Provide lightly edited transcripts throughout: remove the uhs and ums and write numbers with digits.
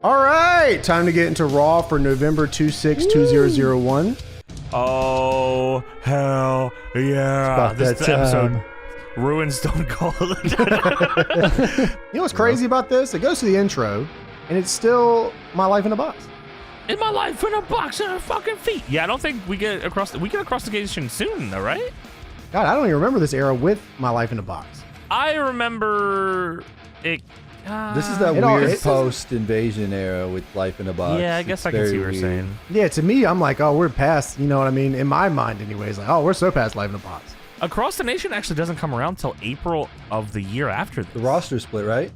All right, time to get into Raw for November 26, 2001. Oh, hell yeah. This episode ruined Stone Cold. You know what's crazy about this? It goes to the intro, and it's still My Life in a Box. In my life in a box and her fucking feet. Yeah, I don't think we get across the station soon, though, right? God, I don't even remember this era with My Life in a Box. I remember it. This is that weird post-invasion era with Life in a Box. Yeah, I guess I can see what you're saying. Yeah, to me, I'm like, oh, we're past, you know what I mean? In my mind, anyways, like, oh, we're so past Life in a Box. Across the Nation actually doesn't come around till April of the year after this. The roster split, right?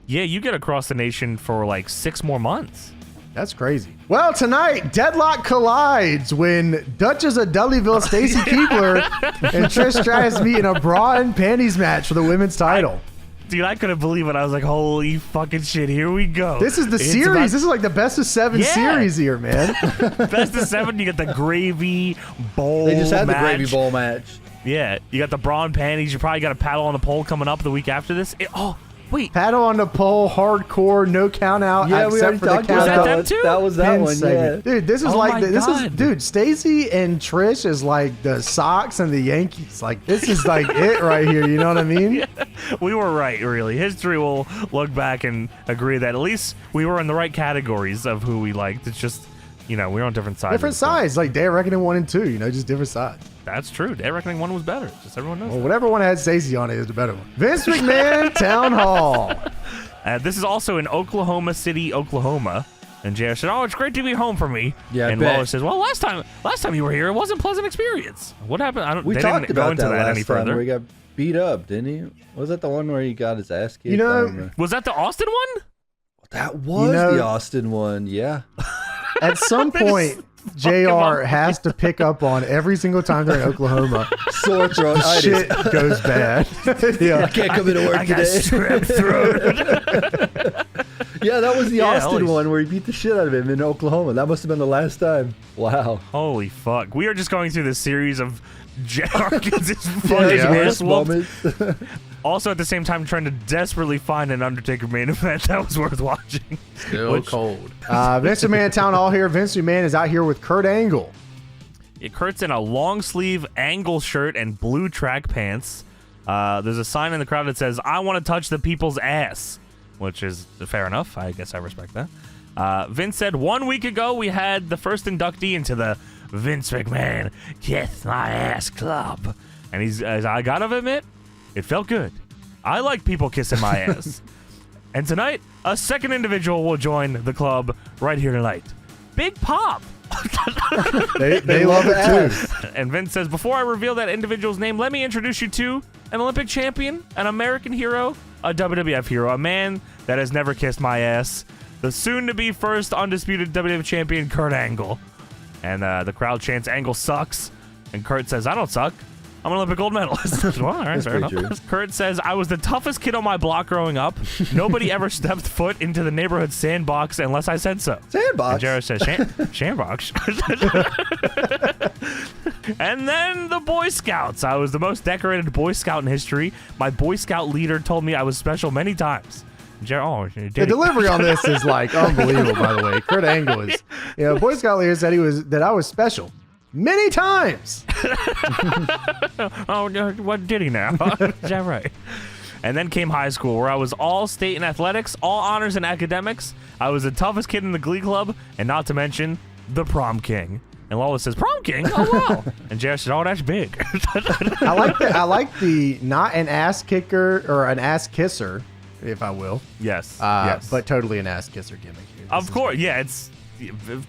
Yeah, you get Across the Nation for like 6 more months. That's crazy. Well, tonight, Deadlock collides when Duchess of Dudleyville, Stacey Keibler, and Trish Stratus meet in a bra and panties match for the women's title. Dude, I couldn't believe it. I was like, holy fucking shit, here we go. This is the series. This is like the best of 7 series here, man. Best of 7, you get the Gravey-Uh-Bowl-Match. They just had the Gravey-Bowl match. Yeah, you got the bra and panties. You probably got a paddle on the pole coming up the week after this. Wait. Paddle on the pole, hardcore, no count out. Yeah, we already talked about that too. That was that one, yeah. Dude, this is dude, Stacey and Trish is like the Sox and the Yankees. Like, this is like it right here, you know what I mean? Yeah, we were right, really. History will look back and agree that at least we were in the right categories of who we liked. It's just, you know, we're on different sides. Different sides, like Day of Reckoning 1 and 2, you know, just different sides. That's true. Day of Reckoning 1 was better. Just everyone knows. Well, whatever one had Stacey on it is the better one. Vince McMahon Town Hall. This is also in Oklahoma City, Oklahoma. And JR said, "Oh, it's great to be home for me." Yeah, and Waller says, "Well, last time you were here, it wasn't a pleasant experience. What happened? We talked about that last any time further. where he got beat up, didn't he? Was that the one where he got his ass kicked? You know, was that the Austin one? That was the Austin one. Yeah. At some point, JR has to pick up on every single time they're in Oklahoma. Sore throat. Shit goes bad. Yeah. I can't come into work today. Got strep throat. Yeah, that was the Austin one where he beat the shit out of him in Oklahoma. That must have been the last time. Wow. Holy fuck. We are just going through this series of JR gets his fucking ass whooped. Also, at the same time, trying to desperately find an Undertaker main event that was worth watching. Still cold. Vince McMahon Town Hall here. Vince McMahon is out here with Kurt Angle. Kurt's in a long sleeve Angle shirt and blue track pants. There's a sign in the crowd that says, "I want to touch the people's ass," which is fair enough. I guess I respect that. Vince said, 1 week ago, we had the first inductee into the Vince McMahon Kiss My Ass Club. And I gotta admit, it felt good. I like people kissing my ass. And tonight, a second individual will join the club right here tonight. Big Pop. They love it too. And Vince says, before I reveal that individual's name, let me introduce you to an Olympic champion, an American hero, a WWF hero, a man that has never kissed my ass, the soon-to-be first undisputed WWF champion, Kurt Angle. And the crowd chants, "Angle sucks." And Kurt says, "I don't suck. I'm an Olympic gold medalist." Well, all right, fair enough. True. Kurt says, "I was the toughest kid on my block growing up. Nobody ever stepped foot into the neighborhood sandbox unless I said so." Sandbox? And Jared says, "Sandbox." And then the Boy Scouts. I was the most decorated Boy Scout in history. My Boy Scout leader told me I was special many times. The delivery on this is like unbelievable, by the way. Kurt Angle is, Boy Scout leader said that I was special many times. Oh, what did he now? Is that right? And then came high school, where I was all state in athletics, all honors in academics. I was the toughest kid in the glee club, and not to mention the prom king. And Lola says, "Prom king? Oh, wow." And Jared said, "Oh, that's big." I like the not an ass kicker or an ass kisser, if I will. Yes. But totally an ass kisser gimmick. Of course, yeah.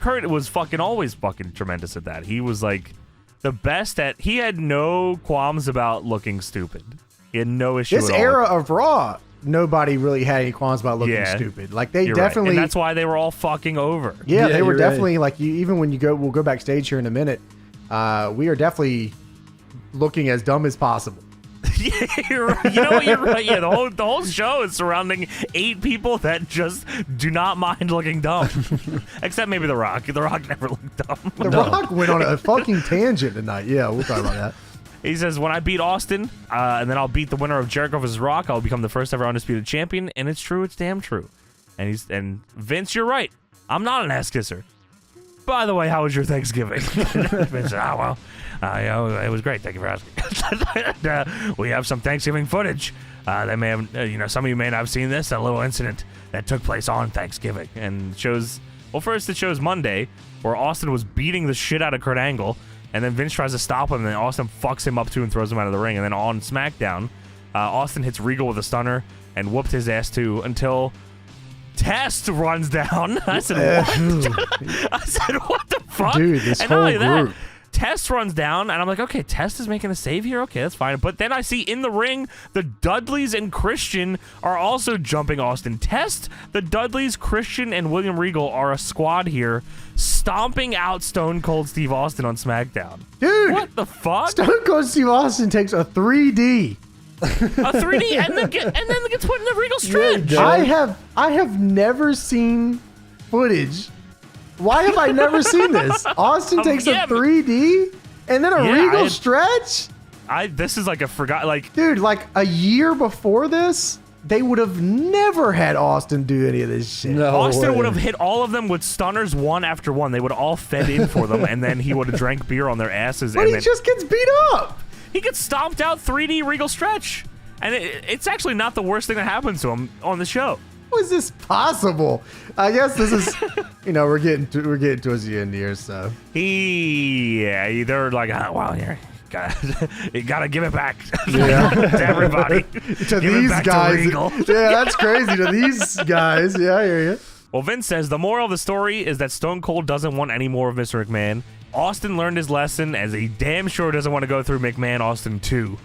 Kurt was always fucking tremendous at that. He was like the best at. He had no qualms about looking stupid. He had no issue. This era of Raw, nobody really had any qualms about looking stupid. Like they definitely. Right. And that's why they were all fucking over. Yeah, they were definitely like even when we'll go backstage here in a minute. We are definitely looking as dumb as possible. Yeah, you're right. You know what? You're right. Yeah, the whole show is surrounding 8 people that just do not mind looking dumb, except maybe The Rock. The Rock never looked dumb. The Rock went on a fucking tangent tonight. Yeah, we'll talk about that. He says, "When I beat Austin, and then I'll beat the winner of Jericho vs. Rock, I'll become the first ever undisputed champion." And it's true. It's damn true. And Vince, you're right. I'm not an ass kisser. By the way, how was your Thanksgiving? Vince said, it was great. Thank you for asking. We have some Thanksgiving footage. They may have, some of you may not have seen this, a little incident that took place on Thanksgiving. And first it shows Monday, where Austin was beating the shit out of Kurt Angle, and then Vince tries to stop him, and then Austin fucks him up too and throws him out of the ring. And then on SmackDown, Austin hits Regal with a stunner and whooped his ass too until Test runs down. I said, what? I said, what the fuck? Dude, this and whole not only group. that, Test runs down, and I'm like, okay, Test is making a save here? Okay, that's fine. But then I see in the ring, the Dudleys and Christian are also jumping Austin. Test, the Dudleys, Christian, and William Regal are a squad here, stomping out Stone Cold Steve Austin on SmackDown. Dude! What the fuck? Stone Cold Steve Austin takes a 3D. A 3D, and then gets put in the Regal stretch. Yeah, I have never seen footage. Why have I never seen this? Austin takes a 3D and then a Regal stretch? This is like a dude, like a year before this, they would have never had Austin do any of this shit. No Austin way. would have hit all of them with stunners one after one. They would have all fed in for them, and then he would have drank beer on their asses. But and he then just gets beat up. he gets stomped out 3D Regal stretch. And it's actually not the worst thing that happens to him on the show. How is this possible? I guess this is, we're getting towards the end here, so. They're like, you gotta give it back to everybody. To these guys. Yeah, that's crazy. To these guys. Yeah, I hear you. Well, Vince says the moral of the story is that Stone Cold doesn't want any more of Mr. McMahon. Austin learned his lesson, as he damn sure doesn't want to go through McMahon Austin 2.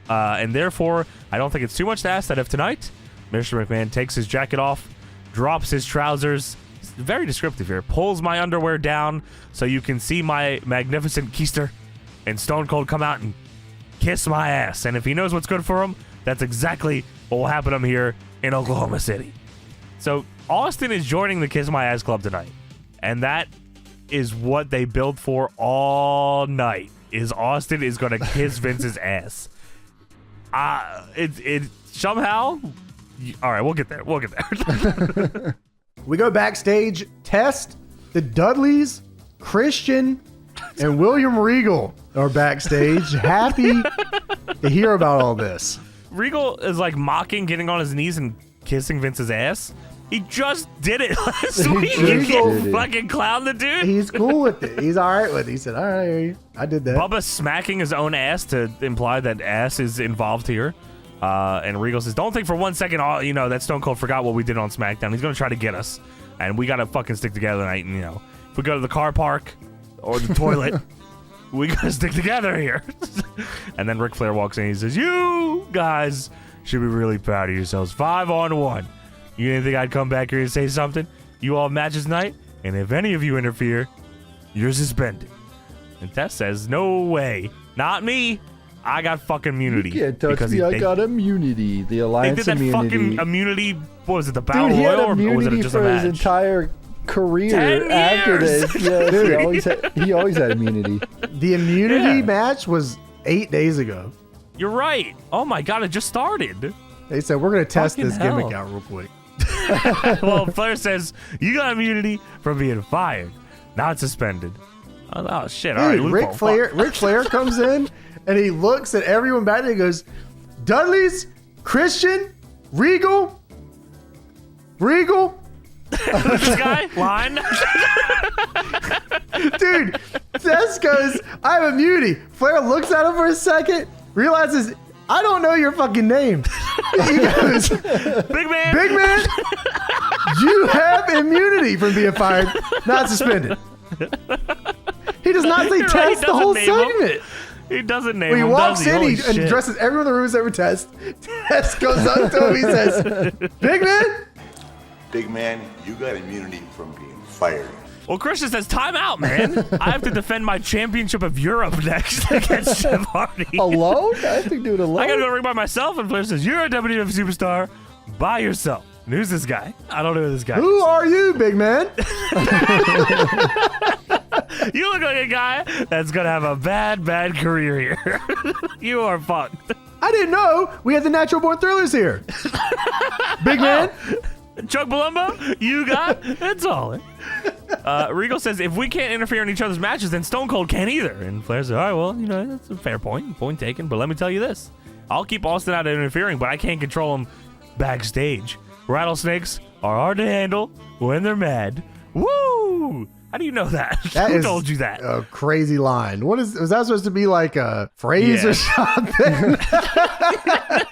And therefore, I don't think it's too much to ask that if tonight, Mr. McMahon takes his jacket off, drops his trousers, he's very descriptive here, pulls my underwear down so you can see my magnificent keister, and Stone Cold come out and kiss my ass. And if he knows what's good for him, that's exactly what will happen to him here in Oklahoma City. So Austin is joining the Kiss My Ass Club tonight, and that is what they build for all night, is Austin is going to kiss Vince's ass. It somehow... All right, we'll get there. We go backstage. Test, the Dudleys, Christian, and William Regal are backstage. Happy to hear about all this. Regal is like mocking getting on his knees and kissing Vince's ass. He just did it last week. You can't fucking clown the dude. He's cool with it. He's all right with it. He said, all right, I did that. Bubba smacking his own ass to imply that ass is involved here. And Regal says, don't think for 1 second, that Stone Cold forgot what we did on SmackDown. He's going to try to get us. And we got to fucking stick together tonight. And, if we go to the car park or the toilet, we got to stick together here. And then Ric Flair walks in and he says, you guys should be really proud of yourselves. 5-on-1. You didn't think I'd come back here and say something? You all have matches tonight, and if any of you interfere, you're suspended. And Tess says, no way. Not me. I got fucking immunity. You can't touch me. I got immunity. The Alliance they did that immunity. Fucking immunity. What was it? The Battle Dude, he had Royal, or was it immunity just a for his match? entire career 10 after years! this. Yes, he always had immunity. The immunity match was 8 days ago. You're right. Oh my god, it just started. They said, we're going to test Fucking this hell. gimmick out real quick. Well, Flair says, you got immunity from being fired, not suspended. Oh shit, Dude, all right, loophole. Ric Flair comes in and he looks at everyone back there and he goes, Dudleys, Christian, Regal. This guy, line. Dude, Tess goes, I have immunity. Flair looks at him for a second, realizes, I don't know your fucking name. He goes, Big man, you have immunity from being fired, not suspended. He does not say You're right, Test he the whole doesn't name him. segment. He doesn't name When he him, walks does in, Holy he shit. addresses everyone in the room except for Test. Test goes up to him, he says, Big man? Big man, you got immunity from being fired. Well, Christian says, time out, man. I have to defend my championship of Europe next against Jeff Hardy. Alone? I have to do it alone. I gotta go ring by myself, and Flair says, you're a WWF superstar by yourself. And who's this guy? I don't know who this guy Who is. are you, big man? You look like a guy that's gonna have a bad career here. You are fucked. I didn't know we had the Natural Born Thrillers here. Big man? Chuck Palumbo, you got it's all. Regal says, if we can't interfere in each other's matches, then Stone Cold can't either. And Flair says, all right, well, that's a fair point. Point taken. But let me tell you this. I'll keep Austin out of interfering, but I can't control him backstage. Rattlesnakes are hard to handle when they're mad. Woo! How do you know that? Who told you that? A crazy line. Was that supposed to be like a phrase or something?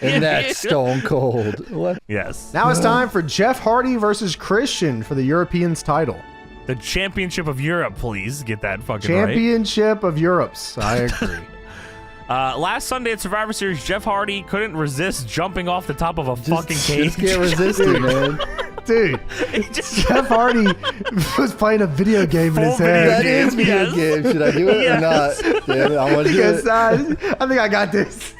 And that's Stone Cold. What? Yes. Now it's time for Jeff Hardy versus Christian for the Europeans title. The Championship of Europe, please. Get that fucking right. Championship of Europe's. I agree. Last Sunday at Survivor Series, Jeff Hardy couldn't resist jumping off the top of a fucking cage. Just can't resist it, man. Dude, Jeff Hardy was playing a video game in his head. That is video game. Should I do it or not? Damn it, I want to do it. I think I got this.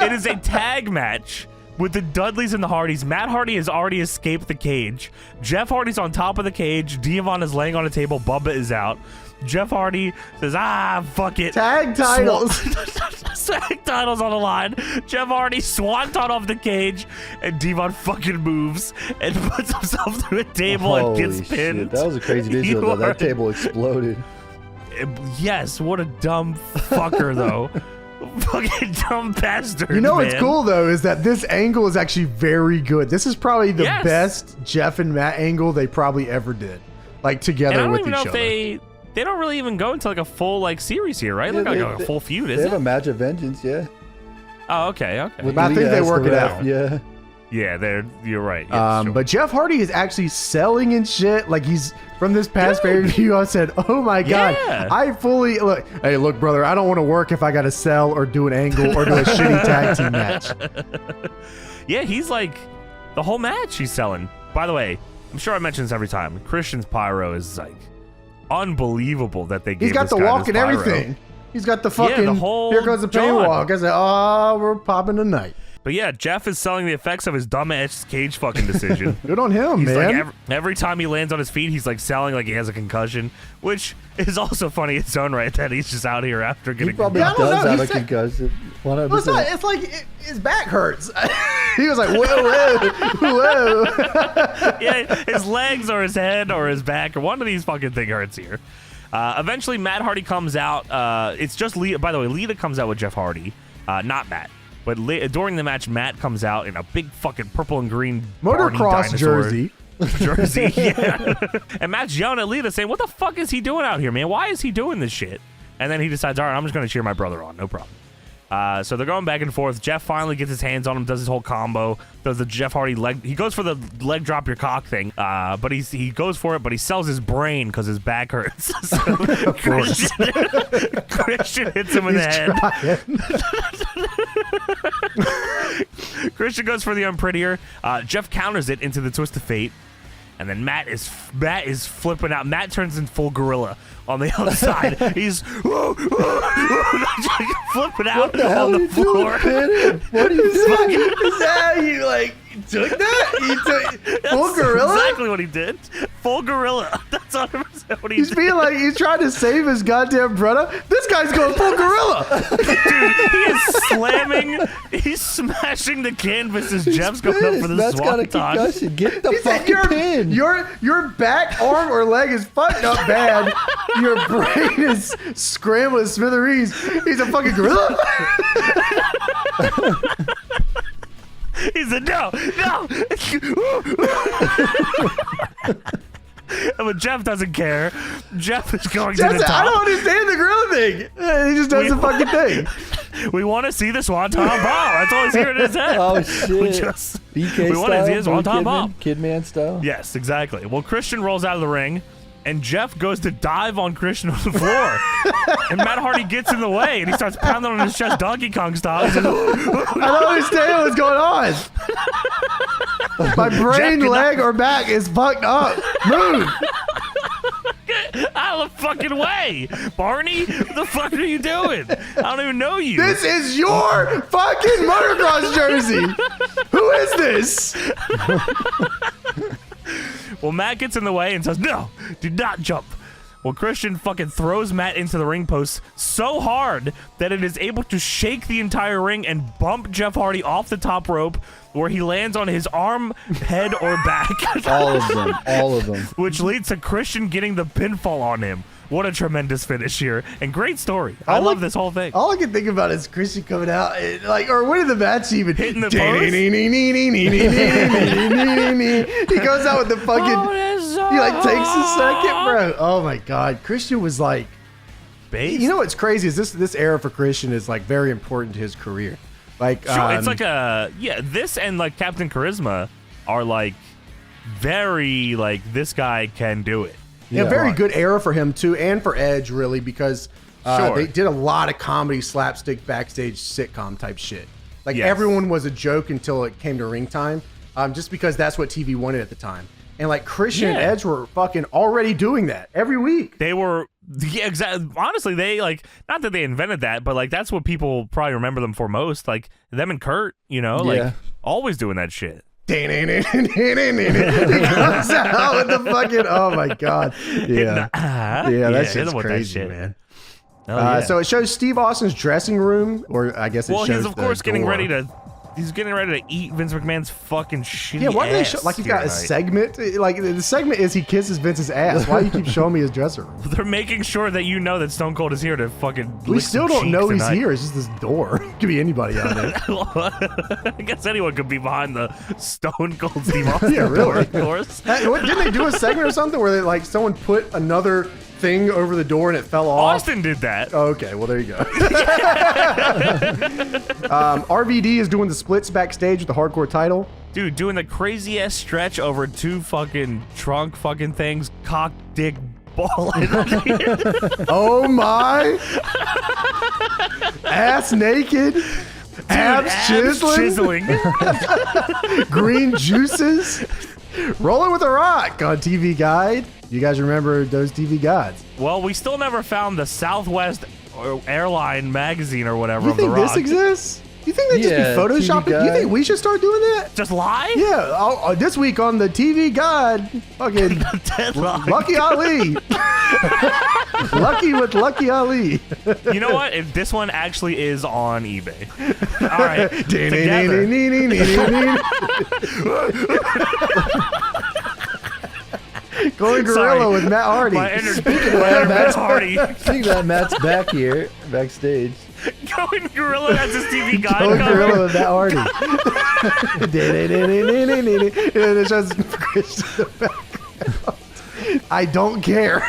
It is a tag match with the Dudleys and the Hardys. Matt Hardy has already escaped the cage. Jeff Hardy's on top of the cage. Devon is laying on a table. Bubba is out. Jeff Hardy says, fuck it. Tag titles. Tag titles on the line. Jeff Hardy swanton off the cage, and Devon fucking moves and puts himself through a table and gets pinned. Shit. That was a crazy visual, though. That table exploded. Yes, what a dumb fucker, though. Fucking dumb bastard. You know what's cool, though, is that this angle is actually very good. This is probably the best Jeff and Matt angle they probably ever did. Like, together with each other. They don't really even go into like a full like series here, right? Yeah, like a full feud, is it? They have a match of vengeance, yeah. Oh, okay. I think they work it out. Yeah. Yeah, you're right. Yeah, sure. But Jeff Hardy is actually selling and shit. Like he's from this past pay-per-view. I said, "Oh my god, I fully look." Hey, look, brother, I don't want to work if I got to sell or do an angle or do a shitty tag team match. Yeah, he's like the whole match he's selling. By the way, I'm sure I mention this every time. Christian's pyro is like unbelievable that they gave. He's got this the guy walk this and pyro. everything. He's got the fucking. the whole here goes the pain walk. I said, "Oh, we're popping tonight." But yeah, Jeff is selling the effects of his dumbass cage fucking decision. Good on him, he's man. Like every time he lands on his feet, he's like selling like he has a concussion, which is also funny in its own right that he's just out here after getting. He probably does have a concussion. 100%. It's like his back hurts. He was like, whoa, whoa, whoa. Yeah, his legs or his head or his back or one of these fucking thing hurts here. Eventually, Matt Hardy comes out. It's just Lita. By the way, Lita comes out with Jeff Hardy, not Matt. But during the match, Matt comes out in a big fucking purple and green motocross jersey. Yeah. And Matt's yelling at Lita saying, what the fuck is he doing out here, man? Why is he doing this shit? And then he decides, all right, I'm just going to cheer my brother on. No problem. So they're going back and forth. Jeff finally gets his hands on him, does his whole combo, does the Jeff Hardy leg. He goes for the leg drop your cock thing, but he goes for it, but he sells his brain because his back hurts. So Christian hits him in the head. Christian goes for the unprettier. Jeff counters it into the twist of fate. And then Matt is flipping out. Matt turns in full gorilla on the outside. He's flipping out on the floor. What are you doing? Is that how you like took that? You took full gorilla? Exactly what he did. Full gorilla. That's 100% what he did. He's being like he's trying to save his goddamn brother. This guy's going full gorilla. Dude, he is slamming. He's smashing the canvas as Jeff's going up for the That's got a swanton. concussion. Get the fucking pin. Your back, arm, or leg is fucked up bad. Your brain is scrambled to smithereens. He's a fucking gorilla. He said, no. But Jeff doesn't care. Jeff is going to the top. I don't understand the gorilla thing. He just does the fucking thing. We want to see the swanton bomb. That's all he's hearing in his head. Oh, shit. BK we want to see the swanton bomb. Kidman style? Yes, exactly. Well, Christian rolls out of the ring, and Jeff goes to dive on Christian on the floor. And Matt Hardy gets in the way, and he starts pounding on his chest Donkey Kong style. He says, I don't understand what's going on. My brain, leg, or back is fucked up. Move. Get out of the fucking way. Barney, what the fuck are you doing? I don't even know you. This is your fucking motocross jersey. Who is this? Well, Matt gets in the way and says, no, do not jump. Well, Christian fucking throws Matt into the ring post so hard that it is able to shake the entire ring and bump Jeff Hardy off the top rope, where he lands on his arm, head, or back. All of them. Which leads to Christian getting the pinfall on him. What a tremendous finish here, and great story. I love this whole thing. All I can think about is Christian coming out, and, like, or winning the match even. Hitting the post. He goes out with the fucking, he like takes a second, bro. Oh my God. Christian was like, Based? you know what's crazy is this era for Christian is like very important to his career. Like, sure, it's like this and like Captain Charisma are like very like, this guy can do it. Yeah, very good era for him too, and for Edge really, because they did a lot of comedy, slapstick, backstage sitcom type shit. Like everyone was a joke until it came to ring time, just because that's what TV wanted at the time. And like Christian and Edge were fucking already doing that every week. They were, exactly. Honestly, they like, not that they invented that, but like that's what people probably remember them for most. Like them and Kurt, you know, like always doing that shit. He comes out with the fucking, oh my God. Yeah. That shit's crazy, man. So it shows Steve Austin's dressing room, or I guess it shows he's of course getting ready to eat Vince McMahon's fucking shitty Yeah, why do they show, ass like, he's got a tonight. segment? Like, the segment is he kisses Vince's ass. Why do you keep showing me his dressing room? They're making sure that you know that Stone Cold is here to fucking We lick still some don't know cheeks he's tonight. here. It's just this door. It could be anybody out there. I guess anyone could be behind the Stone Cold Steve Austin Yeah, door, really. of course. Didn't they do a segment or something where they, like, someone put another thing over the door and it fell off? Austin did that. Okay, well, there you go. RV-D is doing the splits backstage with the hardcore title. Dude, doing the crazy ass stretch over two fucking trunk fucking things, cock, dick, ball. Oh my! Ass naked. Dude, abs chiseling. Green juices. Rolling with a rock on TV Guide. You guys remember those TV Guides? Well, we still never found the Southwest Airline magazine or whatever You of the think Rock. this exists? You think they just be photoshopping? TV You think we should start doing that? Just lie? Yeah, this week on the TV Guide, fucking Deadlock. Lucky Ali. Lucky with Lucky Ali. You know what? If this one actually is on eBay. All right. Going gorilla with Matt Hardy. My inner Matt Hardy. Speaking of that, Matt's back here, backstage. Going gorilla, that's his TV Guide Going cover. gorilla with Matt Hardy. And it shows Christian in the background. I don't care.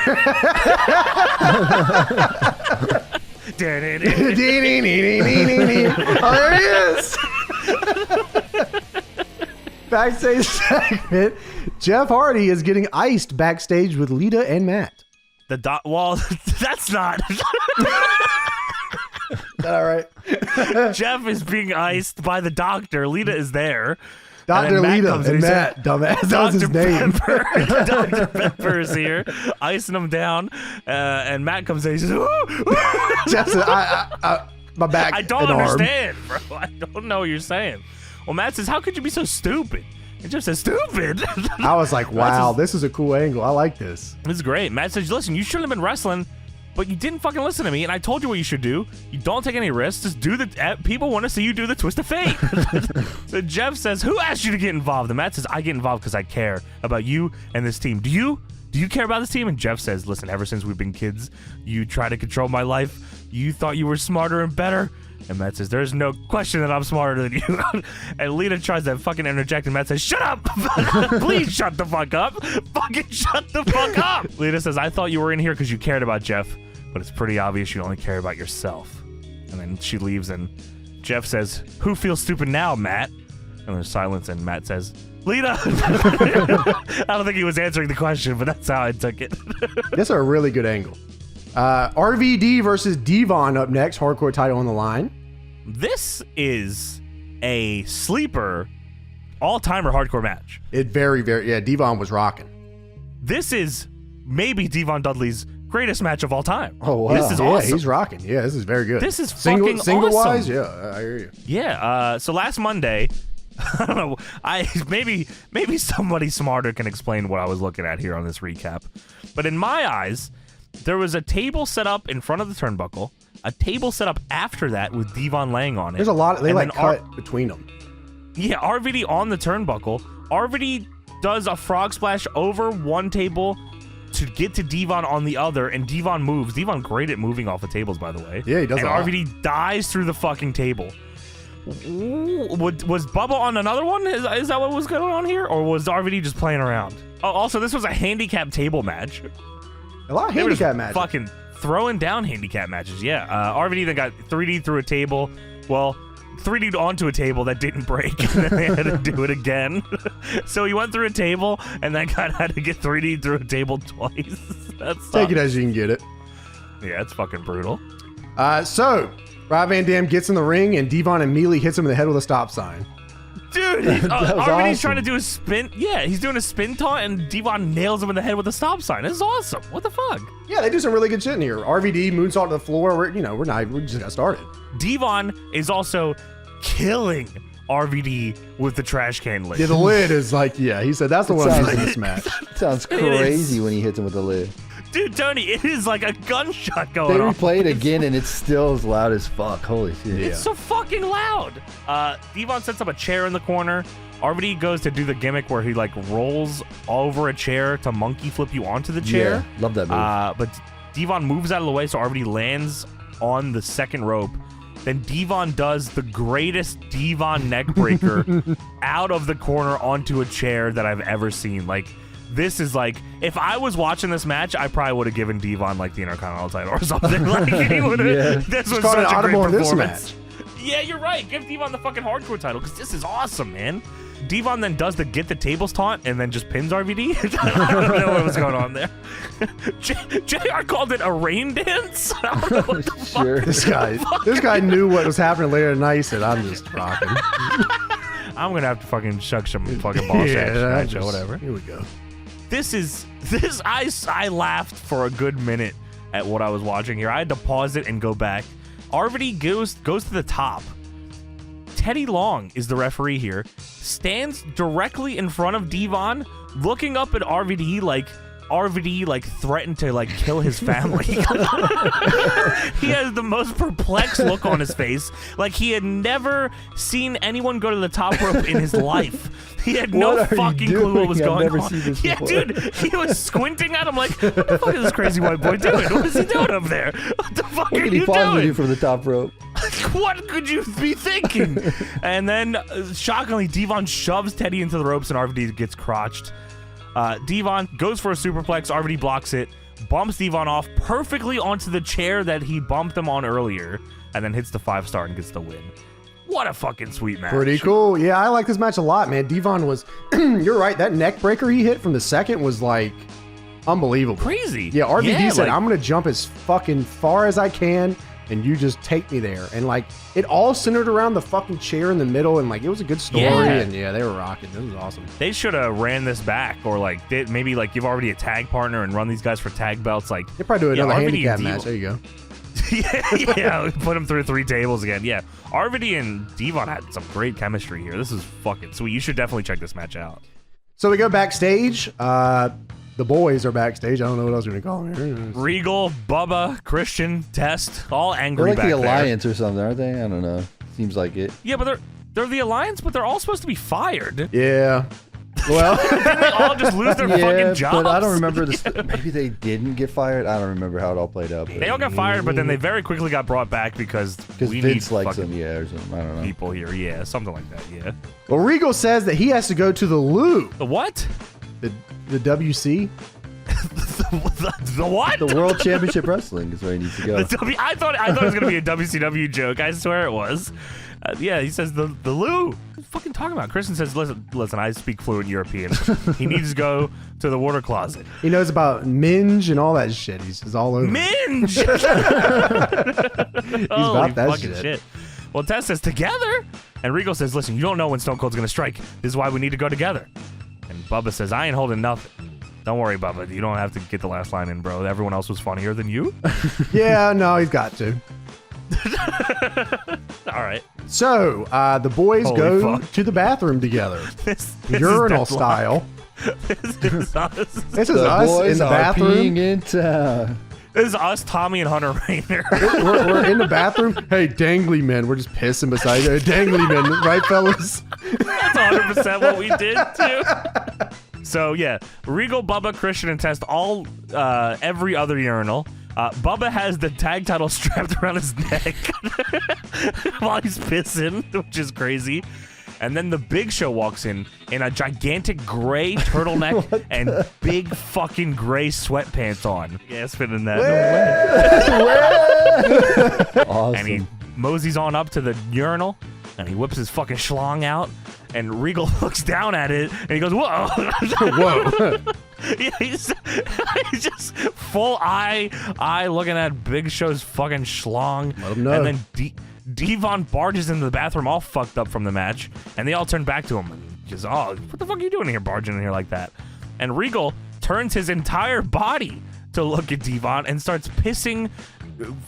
Oh, there he is. Backstage segment. Jeff Hardy is getting iced backstage with Lita and Matt. Well, that's not. Is that all right? Jeff is being iced by the doctor. Lita is there. Dr. Lita and Matt, dumbass. That was his name. Dr. Pepper is here, icing him down, and Matt comes in. He says, "Ooh." Jeff said, my back. I don't and understand, bro. I don't know what you're saying. Well, Matt says, how could you be so stupid? And Jeff says, stupid. I was like, wow, this is a cool angle. I like this. This is great. Matt says, listen, you shouldn't have been wrestling, but you didn't fucking listen to me, and I told you what you should do. You don't take any risks. Just do the... people want to see you do the twist of fate. So Jeff says, who asked you to get involved? And Matt says, I get involved because I care about you and this team. Do you care about this team? And Jeff says, listen, ever since we've been kids, you try to control my life. You thought you were smarter and better. And Matt says, there's no question that I'm smarter than you. And Lita tries to fucking interject, and Matt says, shut up! Please shut the fuck up! Fucking shut the fuck up! Lita says, I thought you were in here because you cared about Jeff, but it's pretty obvious you only care about yourself. And then she leaves, and Jeff says, who feels stupid now, Matt? And there's silence, and Matt says, Lita! I don't think he was answering the question, but that's how I took it. That's a really good angle. RVD versus Devon up next. Hardcore title on the line. This is a sleeper all-timer hardcore match. Devon was rocking. This is maybe Devon Dudley's greatest match of all time. Oh, wow. This is awesome. Yeah, he's rocking. Yeah, this is very good. This is fucking single awesome. wise, yeah, I hear you. Yeah, so last Monday, I don't know, maybe somebody smarter can explain what I was looking at here on this recap. But in my eyes, there was a table set up in front of the turnbuckle, a table set up after that with Devon laying on it. There's a lot. They and like then cut between them. Yeah, RVD on the turnbuckle. RVD does a frog splash over one table to get to Devon on the other, and Devon moves. Devon great at moving off the tables, by the way. Yeah, he does. And RVD dies through the fucking table. Was Bubba on another one? Is that what was going on here? Or was RVD just playing around? Oh, also, this was a handicap table match. A lot of handicap matches. Fucking throwing down handicap matches, yeah. RVD then got 3D through a table. Well, 3D'd onto a table that didn't break, and then they had to do it again. So he went through a table, and then had to get 3D through a table twice. Take it as you can get it. Yeah, it's fucking brutal. So, Rob Van Dam gets in the ring, and Devon immediately hits him in the head with a stop sign. Dude, RVD's awesome. Trying to do a spin. Yeah, he's doing a spin taunt, and Devon nails him in the head with a stop sign. This is awesome. What the fuck? Yeah, they do some really good shit in here. RVD moonsault to the floor. We just got started. Devon is also killing RVD with the trash can lid. Yeah, the lid is like, he said that's the one I'm in this match. Sounds crazy when he hits him with the lid. Dude, Tony, it is like a gunshot going They on. replay it again, and it's still as loud as fuck. Holy shit. It's so fucking loud. Devon sets up a chair in the corner. RVD goes to do the gimmick where he like rolls over a chair to monkey flip you onto the chair. Yeah, love that move. But Devon moves out of the way, so RVD lands on the second rope. Then Devon does the greatest Devon neckbreaker out of the corner onto a chair that I've ever seen. Like, this is like, if I was watching this match, I probably would have given Devon like the Intercontinental title or something. Like, he would have. This was such a great performance. Yeah, you're right. Give Devon the fucking hardcore title because this is awesome, man. Devon then does the get the tables taunt and then just pins RVD. I don't know what was going on there. JR called it a rain dance. I don't know what the fuck. This guy knew what was happening later tonight. He said, "I'm just rocking." I'm gonna have to fucking chuck some fucking ball match or whatever. Here we go. I laughed for a good minute at what I was watching here. I had to pause it and go back. RVD goes to the top. Teddy Long is the referee here. Stands directly in front of Devon, looking up at RVD like threatened to like kill his family. He has the most perplexed look on his face, like he had never seen anyone go to the top rope in his life. He had no fucking clue what was going on. Yeah, dude, he was squinting at him like, what the fuck is this crazy white boy doing? What is he doing up there? What the fuck are you doing? You from the top rope. What could you be thinking? And then, shockingly, Devon shoves Teddy into the ropes and RVD gets crotched. Devon goes for a superplex. RVD blocks it, bumps Devon off perfectly onto the chair that he bumped him on earlier, and then hits the 5-star and gets the win. What a fucking sweet match. Pretty cool. Yeah, I like this match a lot, man. Devon was, you're right, that neck breaker he hit from the second was like unbelievable. Crazy. Yeah, RVD said, I'm going to jump as fucking far as I can, and you just take me there. And like, it all centered around the fucking chair in the middle, and like, it was a good story, and yeah, they were rocking. This was awesome. They should have ran this back, or like, maybe like give already a tag partner and run these guys for tag belts. Like, they probably do another handicap match. There you go. yeah, put them through 3 tables again. Yeah, RVD and Devon had some great chemistry here. This is fucking sweet. You should definitely check this match out. So we go backstage. The boys are backstage. I don't know what else we're gonna call them. Regal, Bubba, Christian, Test, all angry. They're like back the Alliance or something, aren't they? I don't know. Seems like it. Yeah, but they're the Alliance, but they're all supposed to be fired. Yeah. Well, didn't they all just lose their fucking jobs? But I don't remember this. Maybe they didn't get fired. I don't remember how it all played out. They all got fired, but then they very quickly got brought back because we Vince need likes them, or something. I don't know. People here, yeah, something like that, yeah. Well, Regal says that he has to go to the Lou. The what? The WC. The what? The World Championship Wrestling is where he needs to go. I thought it was gonna be a WCW joke. I swear it was. Yeah, he says the Lou. What are you fucking talking about? Kristen says, listen, I speak fluent European. He needs to go to the water closet. He knows about minge and all that shit. He's all over. Minge. He's about that shit. Well, Tess says together, and Regal says, listen, you don't know when Stone Cold's gonna strike. This is why we need to go together. And Bubba says, I ain't holding nothing. Don't worry, Bubba. You don't have to get the last line in, bro. Everyone else was funnier than you. Yeah, no, he's got to. All right. So, the boys go to the bathroom together. This urinal style. This is us. This is us in the bathroom. In town. This is us, Tommy, and Hunter Rainer. we're in the bathroom. Hey, dangly men. We're just pissing beside you. Dangly men, right, fellas? That's 100% what we did, too. So, yeah, Regal, Bubba, Christian, and Test all every other urinal. Bubba has the tag title strapped around his neck while he's pissing, which is crazy. And then the Big Show walks in a gigantic gray turtleneck and big fucking gray sweatpants on. Yeah, spinning that. Awesome. And he moseys on up to the urinal, and he whips his fucking schlong out, and Regal looks down at it, and he goes, whoa. Whoa. Yeah, he's just full eye looking at Big Show's fucking schlong. Let him know. And then Devon barges into the bathroom all fucked up from the match, and they all turn back to him. And just, oh, what the fuck are you doing here, barging in here like that? And Regal turns his entire body to look at Devon and starts pissing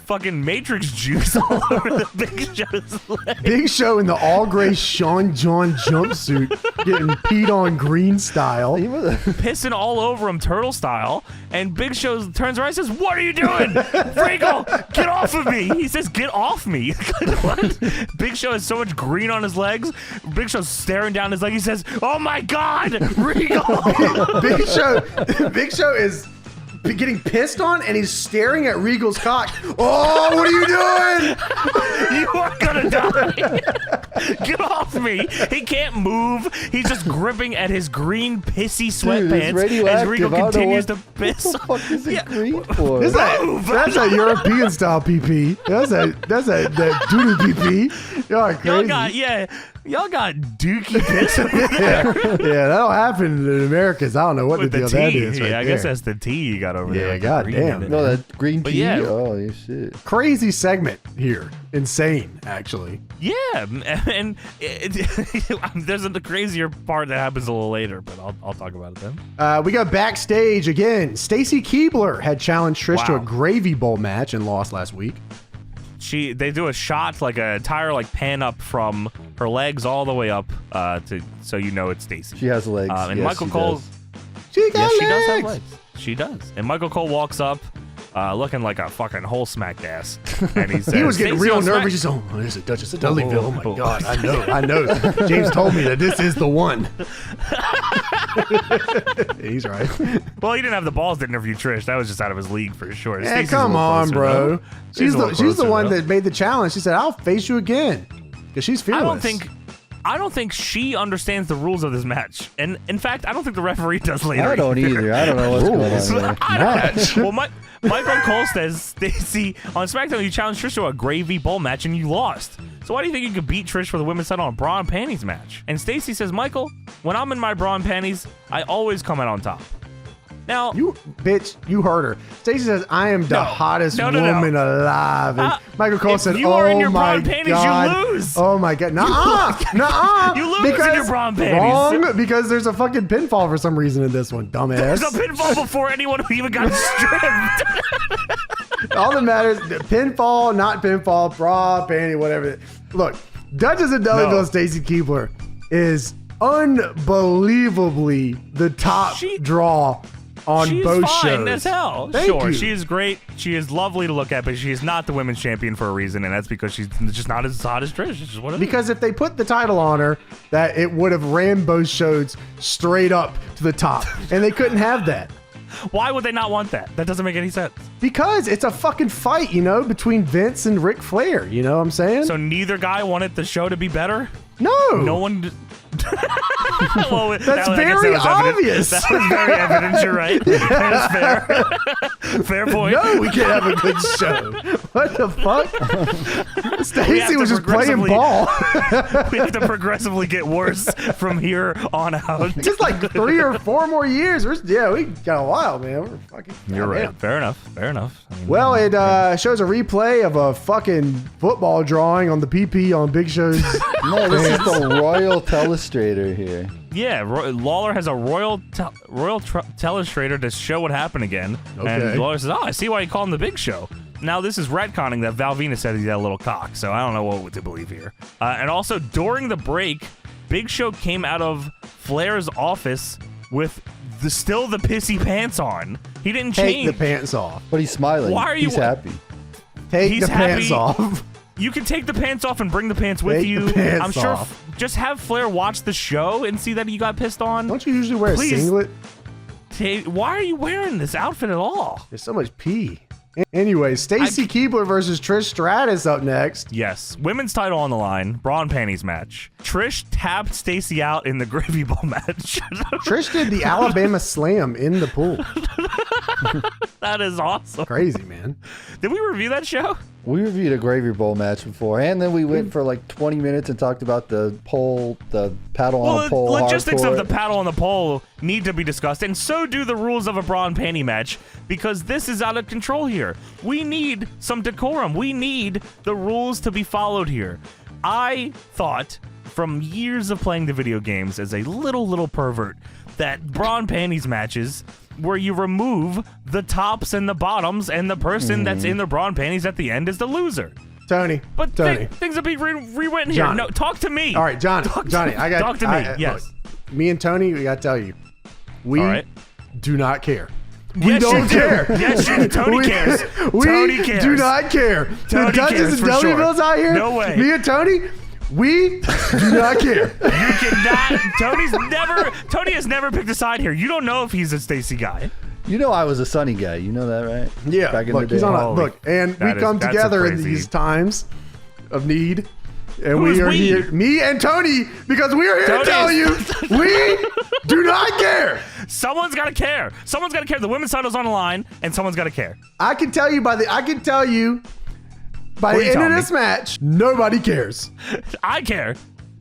fucking Matrix juice all over the Big Show's leg. Big Show in the all gray Sean John jumpsuit, getting peed on green style. Pissing all over him, turtle style. And Big Show turns around and says, "What are you doing? Regal, get off of me!" He says, "Get off me!" What? Big Show has so much green on his legs. Big Show's staring down his leg. He says, "Oh my God, Regal!" Big Show is getting pissed on, and he's staring at Regal's cock. Oh, what are you doing? You are gonna die. Get off me. He can't move. He's just gripping at his green pissy sweatpants as Regal continues to piss. What the fuck is it green for? That's a European style PP. That's a doodoo PP. Y'all are crazy. Y'all got dookie piss over there. Yeah, that'll happen in Americans. I don't know what With the deal that is. Right I guess that's the tea you got over there. Yeah, goddamn. No, that green tea? yeah. Oh, you shit. Crazy segment here. Insane, actually. Yeah, and there's a crazier part that happens a little later, but I'll talk about it then. We got backstage again. Stacey Keibler had challenged Trish to a Wow. Gravey-Bowl match and lost last week. They do a shot, like a entire pan up from her legs all the way up so you know it's Stacey. She has legs. And Yes, Michael she Cole. does. She got Yes, she does legs. have legs. She does. And Michael Cole walks up, looking like a fucking whole smacked ass. And he says, He was getting "Stacey real on Smack-" nervous. He's oh, there's a Duchess of Dudleyville. Oh my God, I know. James told me that this is the one. He's right. Well, he didn't have the balls to interview Trish. That was just out of his league for sure. Yeah, Stacey's come a little on, closer, bro. though. She's a little the closer, one though. that made the challenge. She said, "I'll face you again," because she's fearless. I don't think she understands the rules of this match. And in fact, I don't think the referee does later. I don't either. I don't know what's going on there. Match. Well, Michael Cole says, "Stacey, on SmackDown, you challenged Trish to a Gravey-Bowl match and you lost. So why do you think you could beat Trish for the women's title on a bra and panties match?" And Stacey says, "Michael, when I'm in my bra and panties, I always come out on top." Now, You bitch, you heard her. Stacey says, "I am the hottest No. woman alive." And Michael Cole if said, you are in your bra my and panties, you God. lose. Oh my God. Nuh-uh. You lose in your bra and panties. Wrong, because there's a fucking pinfall for some reason in this one, dumbass. there's a pinfall before anyone who even got stripped. All that matters, pinfall, not pinfall, bra, panty, whatever. Look, Duchess of Dudleyville, No. Stacey Keibler is unbelievably the top draw on She's both fine shows. as hell. Thank Sure, you. she is great. She is lovely to look at, but she is not the women's champion for a reason, and that's because she's just not as hot as Trish. It's just what it is. Because if they put the title on her, that it would have ran both shows straight up to the top, and they couldn't have that. Why would they not want that? That doesn't make any sense. Because it's a fucking fight, between Vince and Ric Flair. You know what I'm saying? So neither guy wanted the show to be better? no. No one... Well, That's I guess very that was evident. obvious. That was very evident. You're right. That's fair. Fair point. No, we can't have a good show. What the fuck? Stacey to was just playing progressively- ball. We have to progressively get worse from here on out. Just like 3 or 4 more years. We got a while, man. We're fucking. You're right. goddamn. Fair enough. Fair enough. I mean, Well, it shows a replay of a fucking football drawing on the PP on Big Show's. No, this is the Royal Telestrator here. yeah, Lawler has a royal telestrator to show what happened again. Okay. And Lawler says, "Oh, I see why you call him the Big Show." Now, this is retconning that Val Venus said he had a little cock, so I don't know what to believe here. And also, during the break, Big Show came out of Flair's office with still the pissy pants on. He didn't Take change. the pants off. But he's smiling. Why are you- He's happy. Take He's the pants happy. off. You can take the pants off and bring the pants with Take you. the pants I'm sure. off. Just have Flair watch the show and see that you got pissed on. Don't you usually wear Please. a singlet? Why are you wearing this outfit at all? There's so much pee. Anyway, Stacey Keibler versus Trish Stratus up next. Yes, women's title on the line, bra and panties match. Trish tapped Stacey out in the Gravey-Uh-Bowl-Match. Trish did the Alabama Slam in the pool. That is awesome. Crazy, man. Did we review that show? We reviewed a Gravey-Bowl match before, and then we went for like 20 minutes and talked about the pole, the paddle on a pole. The logistics hardcore. of the paddle on the pole need to be discussed, and so do the rules of a bra and panty match, because this is out of control here. We need some decorum. We need the rules to be followed here. I thought, from years of playing the video games as a little pervert, that bra and panties matches where you remove the tops and the bottoms, and the person that's in the bra and panties at the end is the loser. Tony. But Tony. things are being rewritten here. Johnny. No, talk to me. All right, Johnny. Johnny, I got talk to me. Yes. Look, me and Tony, we got to tell you, we All right. do not care. We Yes, don't you do. care. Yes, you do. Tony cares. We Tony cares. do not care. Tony The Duchess cares and for sure. Dudleys out here. No way. Me and Tony, we do not care. You cannot. Tony has never picked a side here. You don't know if he's a Stacey guy. You know I was a Sunny guy. You know that, right? Yeah. Back in Look, the day. he's on a Holy- look, and we come that's a together in crazy- these times of need. And Who is we are we? here, me and Tony, because we are here Tony to tell you, we do not care. Someone's got to care. Someone's got to care. The women's title's on the line, and someone's got to care. I can tell you by the What end are you of telling this me? match, nobody cares. I care.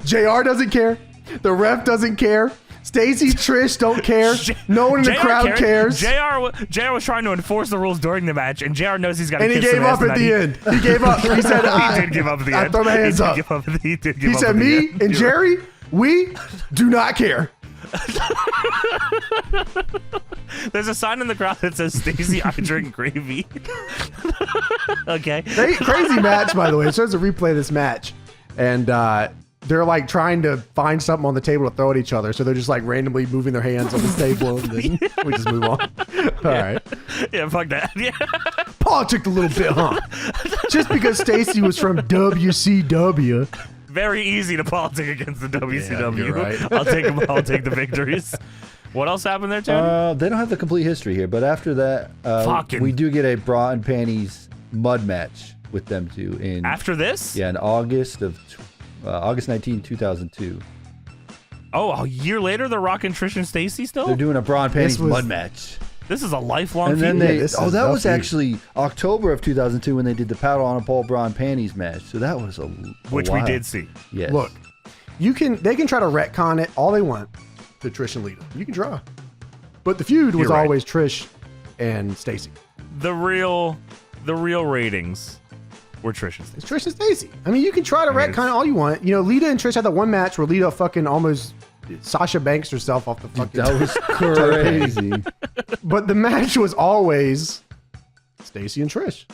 JR doesn't care. The ref doesn't care. Stacey, Trish don't care. No one in the JR crowd cares. JR was trying to enforce the rules during the match, and JR knows he's got to And he kiss gave some ass up at the end. He gave up. He said, He did give up at the I end. throw my hands up. He did give He up said, at the me end. and Jerry, we do not care. There's a sign in the crowd that says, Stacey, I drink gravy. Okay. Crazy match, by the way. It shows a replay of this match. And they're like trying to find something on the table to throw at each other. So they're just like randomly moving their hands on the table. And then we just move on. All right. Yeah, fuck that. Yeah. Politicked a little bit, huh? Just because Stacey was from WCW. Very easy to politic against the WCW. you're right. I'll take them. I'll take the victories. What else happened there, Tony? They don't have the complete history here, but after that, Fucking- we do get a bra and panties mud match with them two in After this? in August 19, 2002. Oh, a year later, they're rocking Trish and Stacey still? They're doing a bra and panties was- mud match. This is a lifelong And then feud. they, this oh, is that the was feud. actually October of 2002 when they did the paddle on a pole bra and panties match. So that was a Which we while. did see. Yes. Look, they can try to retcon it all they want to Trish and Lita. You can try. But the feud was You're right. always Trish and Stacey. The real ratings were Trish and Stacey. It's Trish and Stacey. I mean, you can try to mean, retcon it all you want. You know, Lita and Trish had that one match where Lita fucking almost Sasha Banks herself off the fucking. That was crazy. But the match was always Stacey and Trish.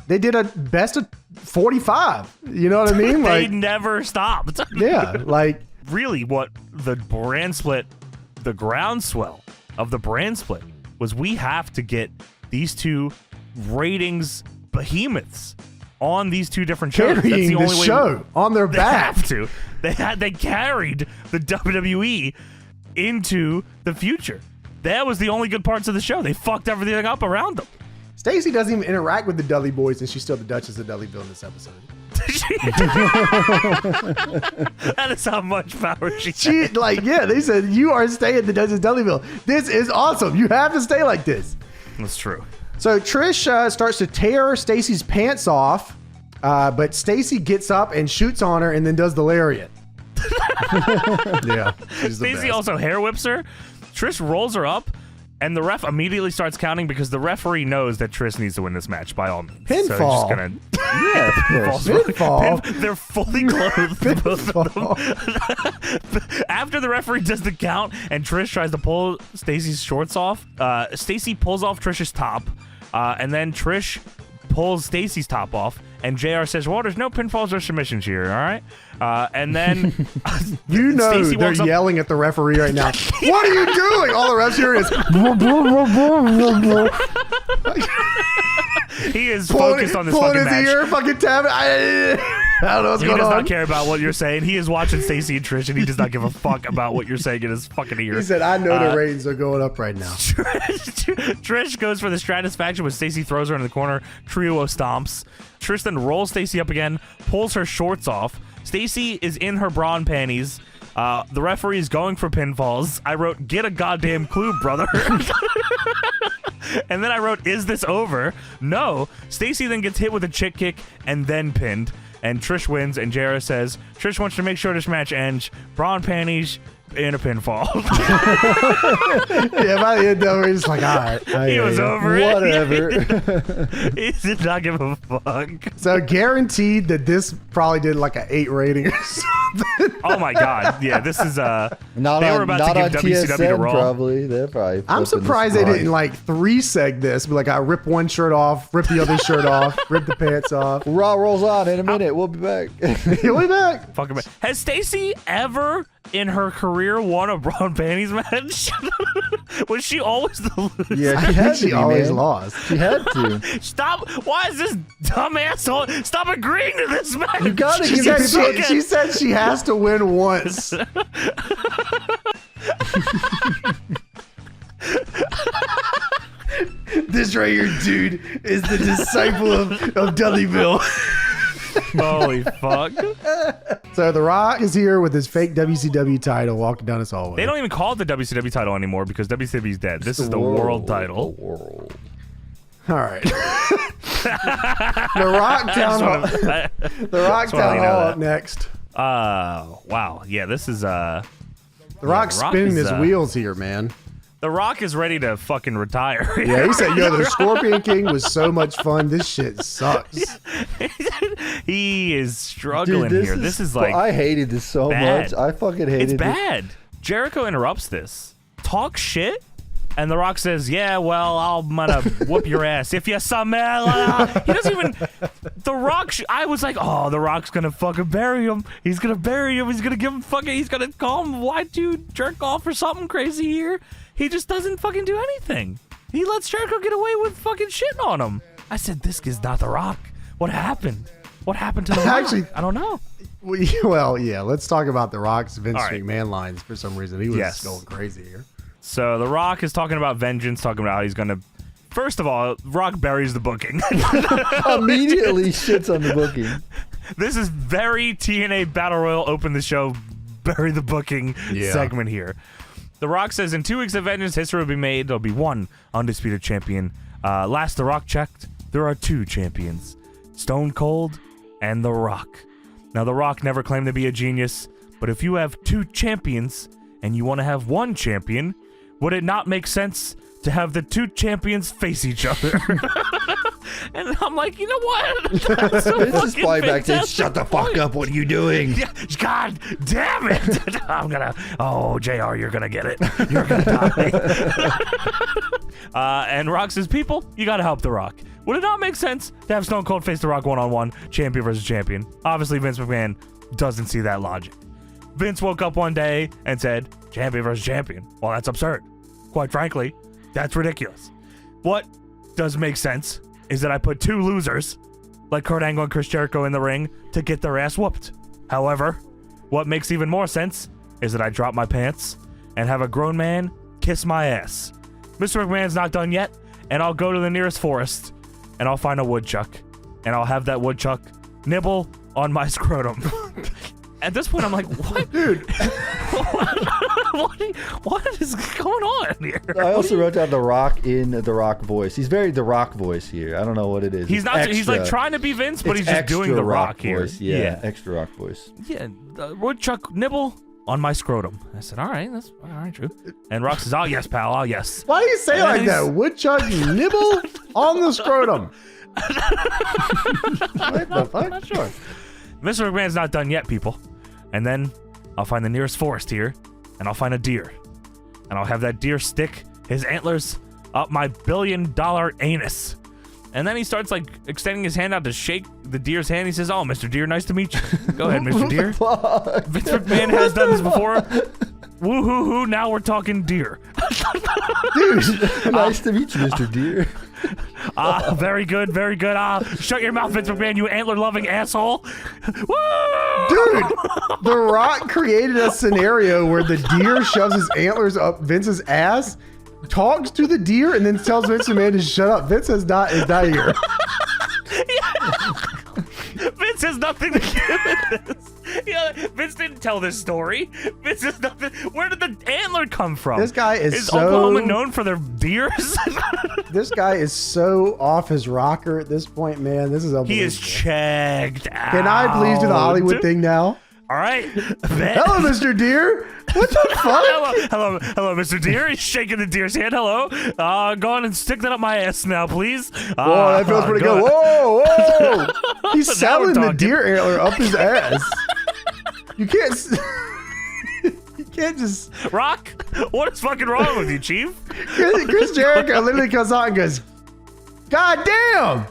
They did a best of 45. You know what I mean? They Like, never stopped. yeah, like Really, what the brand split, the groundswell of the brand split was we have to get these two ratings behemoths on these two different shows. That's carrying the the only way show on their they back. have to. They carried the WWE into the future. That was the only good parts of the show. They fucked everything up around them. Stacey doesn't even interact with the Dudley boys, and she's still the Duchess of Dudleyville in this episode. That is how much power she She had. they said you are staying the Duchess of Dudleyville. This is awesome. You have to stay like this. That's true. So Trish starts to tear Stacey's pants off, but Stacey gets up and shoots on her and then does the lariat. Yeah, she's the Stacey best. also hair whips her. Trish rolls her up, and the ref immediately starts counting because the referee knows that Trish needs to win this match by all means. So he's just Pinfall. gonna Yeah, of course. Pinfall. They're fully clothed, both of them. After the referee does the count and Trish tries to pull Stacey's shorts off, Stacey pulls off Trish's top, and then Trish pulls Stacey's top off, And JR says, well, there's no pinfalls or submissions here, all right? And then you know Stacey they're yelling at the referee right now. What are you doing? All the refs here is he is focused on this fucking match. Pulling his ear, fucking tapping. I don't know what's going on. He does not care about what you're saying. He is watching Stacey and Trish, and he does not give a fuck about what you're saying in his fucking ear. He said, I know the ratings are going up right now. Trish goes for the Stratisfaction when Stacey throws her in the corner. Trio of stomps. Trish then rolls Stacey up again, pulls her shorts off. Stacey is in her bra and panties. The referee is going for pinfalls. I wrote, get a goddamn clue, brother. And then I wrote, is this over? No. Stacey then gets hit with a chick kick and then pinned. And Trish wins, and JR says, Trish wants to make sure this match ends. Bra and panties in a pinfall. Yeah, by the end though, he's like, all right. He was over Whatever. He did not give a fuck. So guaranteed that this probably did like an 8 rating or something. Oh my god. Yeah, this is Not they were about to give WCW to TSN, Raw. probably. They're probably. I'm surprised they didn't like 3-seg this. Be like, I rip one shirt off, rip the other shirt off, rip the pants off. Raw rolls on in a minute. We'll be back. He'll be back. Fucking man. Has Stacey ever in her career won a bra and panties match? Was she always the loser? Yeah, I think she always lost. She had to. Stop! Why is this dumb asshole? Stop agreeing to this match. You gotta She give said it she said she has to win once. This right here, dude, is the disciple of Dudleyville. Holy fuck. So The Rock is here with his fake WCW title walking down his hallway. They don't even call it the WCW title anymore because WCW's dead. This is the world title. All right. The Rock Town Hall. The Rock Town Hall up next. Wow. Yeah, this is The Rock's spinning his wheels here, man. The Rock is ready to fucking retire. Yeah, he said, yo, the Scorpion King was so much fun. This shit sucks. He is struggling here. This is like I hated this so bad. much. I fucking hated it. It's bad. Jericho interrupts this. Talk shit. And The Rock says, yeah, well, I'm gonna whoop your ass if you smell. He doesn't even. The Rock. I was like, oh, The Rock's gonna fucking bury him. He's gonna bury him. He's gonna give him fucking. He's gonna call him. Why'd you jerk off or something crazy here? He just doesn't fucking do anything. He lets Jericho get away with fucking shitting on him. I said, this is not The Rock. What happened? What happened to The Rock? Actually, I don't know. Well, yeah, let's talk about The Rock's Vince All right. McMahon lines for some reason. He was going crazy here. So The Rock is talking about vengeance, talking about how he's going to... First of all, Rock buries the booking. Immediately shits on the booking. This is very TNA Battle Royal open the show, bury the booking segment here. The Rock says in 2 weeks of vengeance, history will be made. There'll be one undisputed champion. Last The Rock checked, there are 2 champions. Stone Cold and The Rock. Now, The Rock never claimed to be a genius, but if you have 2 champions and you want to have 1 champion, would it not make sense to have the 2 champions face each other? And I'm like, you know what? That's so This is probably back there. fantastic Shut the fuck point. up. What are you doing? Yeah, God damn it! I'm gonna. Oh, JR, you're gonna get it. You're gonna die. And Rock says, people, you gotta help The Rock. Would it not make sense to have Stone Cold face The Rock 1-on-1, champion versus champion? Obviously, Vince McMahon doesn't see that logic. Vince woke up one day and said, champion versus champion. Well, that's absurd. Quite frankly, that's ridiculous. What does make sense is that I put 2 losers, like Kurt Angle and Chris Jericho, in the ring to get their ass whooped. However, what makes even more sense is that I drop my pants and have a grown man kiss my ass. Mr. McMahon's not done yet, and I'll go to the nearest forest, and I'll find a woodchuck, and I'll have that woodchuck nibble on my scrotum. At this point, I'm like, what? Dude. What is going on here? I also wrote down The Rock in The Rock voice. He's very The Rock voice here. I don't know what it is. He's It's not. extra. He's like trying to be Vince, but he's just doing The Rock here. Voice. Yeah, extra Rock voice. Yeah, woodchuck nibble on my scrotum. I said, all right, that's all right, true. And Rock says, oh yes, pal, oh yes. Why do you say it like that? Woodchuck nibble on the scrotum. What the fuck? I'm not sure. Mr. McMahon's not done yet, people. And then I'll find the nearest forest here, and I'll find a deer. And I'll have that deer stick his antlers up my $1 billion anus. And then he starts like extending his hand out to shake the Deer's hand. He says, "Oh, Mr. Deer, nice to meet you. Go ahead, Mr. Deer." Vince McMahon has done this before. Woo hoo hoo! Now we're talking Deer. Dude, nice to meet you, Mr. Deer. Very good, very good. Shut your mouth, Vince McMahon, you antler-loving asshole. Woo! Dude, The Rock created a scenario where the deer shoves his antlers up Vince's ass, talks to the deer, and then tells Vince McMahon to shut up. Vince is not here. Vince has nothing to do with this. Yeah, Vince didn't tell this story. Vince has nothing. Where did the antler come from? This guy is so... Oklahoma known for their deers? This guy is so off his rocker at this point, man. This is unbelievable. He is checked out. Can I please do the Hollywood thing now? All right. Hello, Mr. Deer. What the fuck? Hello, Mr. Deer. He's shaking the deer's hand. Hello. Go on and stick that up my ass now, please. Whoa, that feels pretty good. Whoa, whoa. He's selling the deer antler up his ass. You can't... You can't just... Rock, what is fucking wrong with you, Chief? Chris Jericho literally comes out and goes, "God damn!"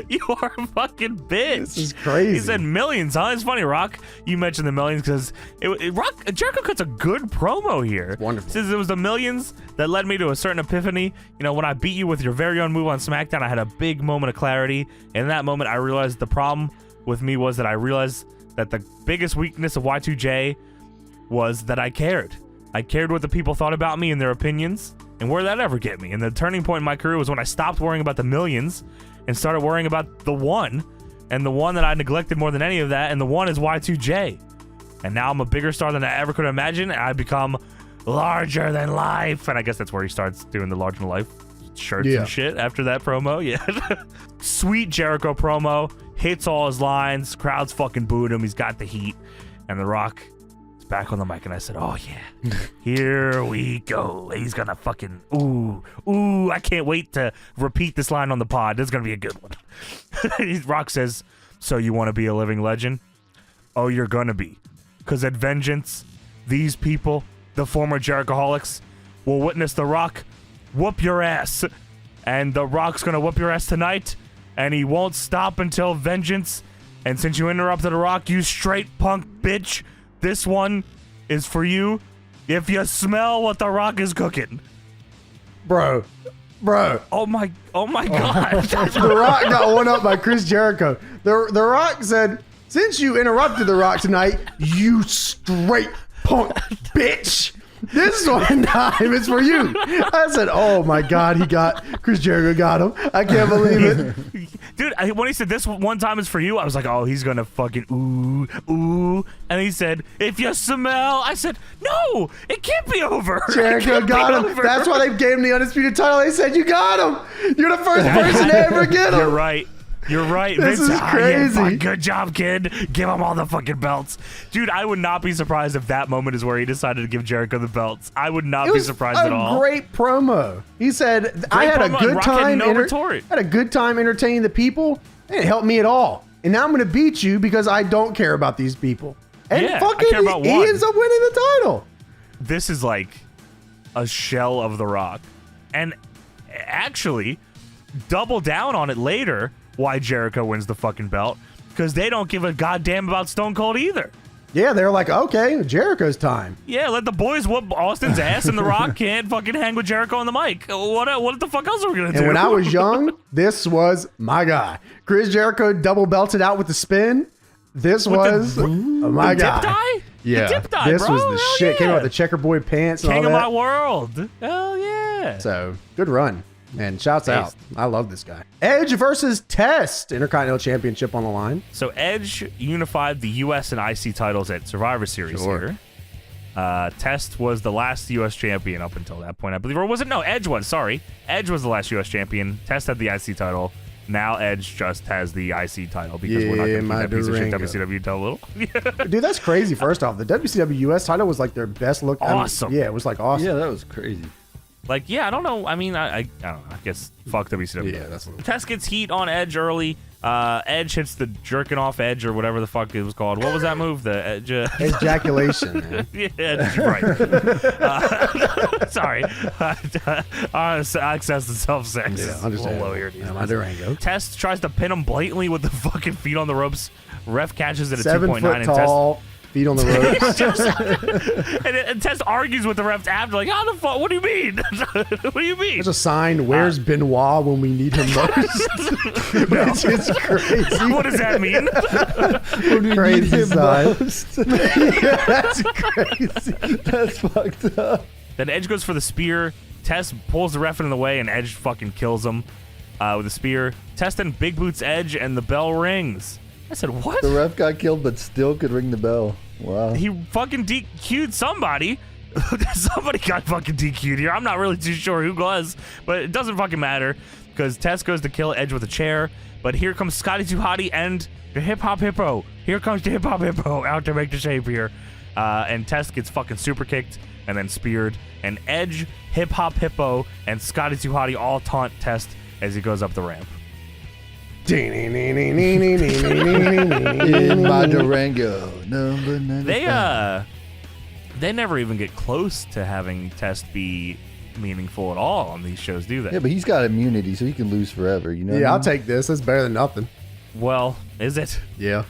You are a fucking bitch. This is crazy. He said millions, huh? It's funny, Rock. You mentioned the millions because Jericho cuts a good promo here. Wonderful. Says it was the millions that led me to a certain epiphany. You know, when I beat you with your very own move on SmackDown, I had a big moment of clarity. And in that moment, I realized the problem with me was that I realized that the biggest weakness of Y2J was that I cared. I cared what the people thought about me and their opinions, and where that ever get me. And the turning point in my career was when I stopped worrying about the millions and started worrying about the one, and the one that I neglected more than any of that, and the one is Y2J. And now I'm a bigger star than I ever could imagine, and I become larger than life. And I guess that's where he starts doing the larger than life shirts and shit after that promo. Yeah. Sweet Jericho promo. Hits all his lines. Crowd's fucking booed him. He's got the heat. And The Rock is back on the mic. And I said, "Oh, yeah. Here we go. He's going to fucking... Ooh. I can't wait to repeat this line on the pod. This is going to be a good one." Rock says, "So you want to be a living legend? Oh, you're going to be. Because at Vengeance, these people, the former Jerichoholics, will witness The Rock whoop your ass. And The Rock's going to whoop your ass tonight. And he won't stop until Vengeance. And since you interrupted The Rock, you straight punk bitch, this one is for you. If you smell what The Rock is cooking." Bro. Oh my God. The Rock got one up by Chris Jericho. The Rock said, "Since you interrupted The Rock tonight, you straight punk bitch, this one time is for you." I said, "Oh my God, Chris Jericho got him. I can't believe it." Dude, when he said this one time is for you, I was like, "Oh, he's gonna fucking ooh." And he said, "If you smell," I said, "No, it can't be over." Jericho got him. Over. That's why they gave him the undisputed title. They said, "You got him. You're the first person to ever get him." You're right. This is crazy. Yeah, good job, kid. Give him all the fucking belts. Dude, I would not be surprised if that moment is where he decided to give Jericho the belts. I would not be surprised at all. It was a great promo. He said, "I had a good time. Had a good time entertaining the people. It didn't help me at all. And now I'm going to beat you because I don't care about these people." And fucking, he ends up winning the title. This is like a shell of The Rock. And actually, double down on it later why Jericho wins the fucking belt, because they don't give a goddamn about Stone Cold either. Yeah, they're like, "Okay, Jericho's time." Yeah, let the boys whoop Austin's ass, and The Rock can't fucking hang with Jericho on the mic. What the fuck else are we gonna do? And when I was young, this was my guy. Chris Jericho double belted out with the spin. This was my guy. Dip dye? Yeah, the dip dye, this was the Hell shit. Yeah. Came out with the checkerboard pants and King all of that. my world. Hell yeah. So good run. And shouts out. I love this guy. Edge versus Test. Intercontinental Championship on the line. So Edge unified the U.S. and IC titles at Survivor Series here. Test was the last U.S. champion up until that point, I believe. Or was it? No, Edge was. Sorry. Edge was the last U.S. champion. Test had the IC title. Now Edge just has the IC title because we're not going to keep that piece of shit WCW title. Dude, that's crazy. First off, the WCW US title was like their best look. Awesome. It was like awesome. Yeah, that was crazy. Like, yeah, I don't know. I mean, I don't know. I guess fuck WCW. Yeah, that's what. Test gets heat on Edge early. Edge hits the jerking off Edge or whatever the fuck it was called. What was that move? The Edge. Ejaculation, man. Yeah, right. Sorry. Access to self-sex. Yeah, understand. Low here. My Durango. Test tries to pin him blatantly with the fucking feet on the ropes. Ref catches it at 7 2.9 foot and tall, feet on the ropes. and Test argues with the refs after, like, how the fuck? What do you mean? What do you mean? There's a sign, where's Benoit when we need him most? It's crazy. What does that mean? Crazy sign. Yeah, That's crazy. that's fucked up. Then Edge goes for the spear. Test pulls the ref in the way, and Edge fucking kills him with a spear. Test then big boots Edge, and the bell rings. I said, what? The ref got killed, but still could ring the bell. Wow. He fucking DQ'd somebody. Somebody got fucking DQ'd here. I'm not really too sure who was, but it doesn't fucking matter because Test goes to kill Edge with a chair. But here comes Scotty 2 Hotty and the Hip Hop Hippo. Here comes the Hip Hop Hippo out to make the save here. And Test gets fucking super kicked and then speared. And Edge, Hip Hop Hippo, and Scotty 2 Hotty all taunt Test as he goes up the ramp. In my Durango, number 95. They never even get close to having Test be meaningful at all on these shows, do they? Yeah, but he's got immunity, so he can lose forever. You know? Yeah, what I I'll mean? take this. That's better than nothing. Well, is it? Yeah.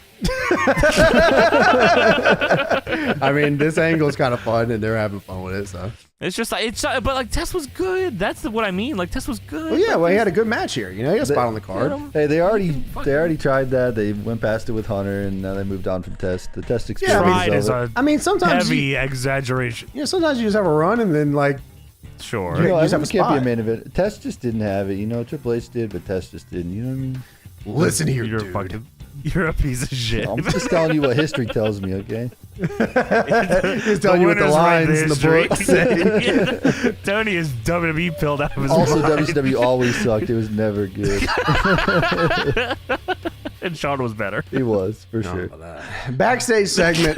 I mean, this angle's kind of fun, and they're having fun with it. So It's just like but like Test was good. That's what I mean. Like Test was good. well, yeah. Well, he had a good match here. You know, he had a spot on the card. Hey, they already tried that. They went past it with Hunter, and now they moved on from Test. The Test experience Tried is is over. a I mean, sometimes heavy exaggeration. sometimes you just have a run, and then like Sure. You know, You just have a it can't be a spot. main event. Test just didn't have it. You know, Triple H did, but Test just didn't. You know what I mean? listen here, You're dude. you're a piece of shit. I'm just telling you what history tells me, okay? He's telling you what the winners write lines in the history. book say. Yeah. Tony is WWE pilled out of his Also, mind. WCW always sucked. It was never good. And Sean was better. It was, for sure. Backstage segment.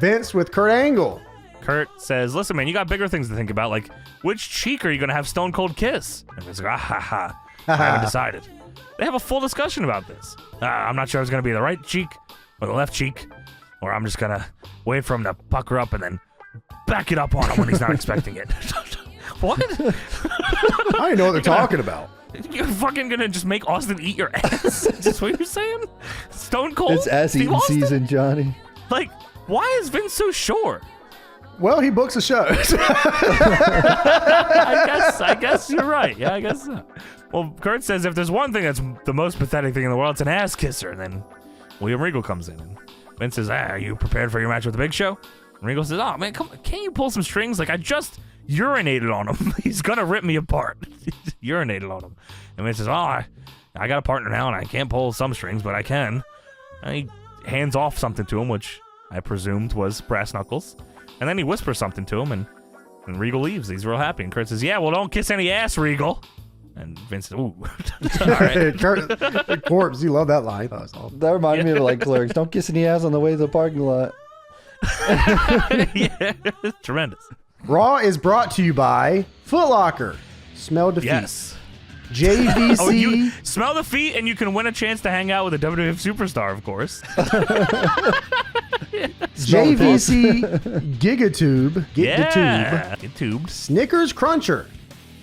Vince with Kurt Angle. Kurt says, listen, man, you got bigger things to think about. Like, which cheek are you going to have Stone Cold kiss? And Vince's like, ah, ha, ha. I haven't decided. They have a full discussion about this. I'm not sure it's going to be the right cheek or the left cheek, or I'm just going to wait for him to pucker up and then back it up on him when he's not expecting it. What? I don't even know what they're talking about. You're fucking going to just make Austin eat your ass? Is that what you're saying? Stone Cold? It's ass Steve eating Austin? season, Johnny. Like, why is Vince so sure? Well, he books the shows. I guess you're right. Yeah, I guess so. Well, Kurt says if there's one thing that's the most pathetic thing in the world, it's an ass kisser. And then William Regal comes in. And Vince says, are you prepared for your match with the Big Show? And Regal says, oh, man, come on. Can't you pull some strings? Like, I just urinated on him. He's going to rip me apart. Urinated on him. And Vince says, oh, I got a partner now, and I can't pull some strings, but I can. And he hands off something to him, which I presumed was brass knuckles. And then he whispers something to him, and Regal leaves. He's real happy. And Kurt says, yeah, well, don't kiss any ass, Regal. And Vince says, ooh. All right. Kurt, corpse, you love that line. Oh, that's awesome. That reminded me of like Clerks. Don't kiss any ass on the way to the parking lot. Yeah, tremendous. Raw is brought to you by Foot Locker. Smell defeat. Yes. JVC. Oh, you smell the feet, and you can win a chance to hang out with a WWF superstar, of course. JVC Gigatube. Get the tube. Yeah, get tubed. Snickers Cruncher.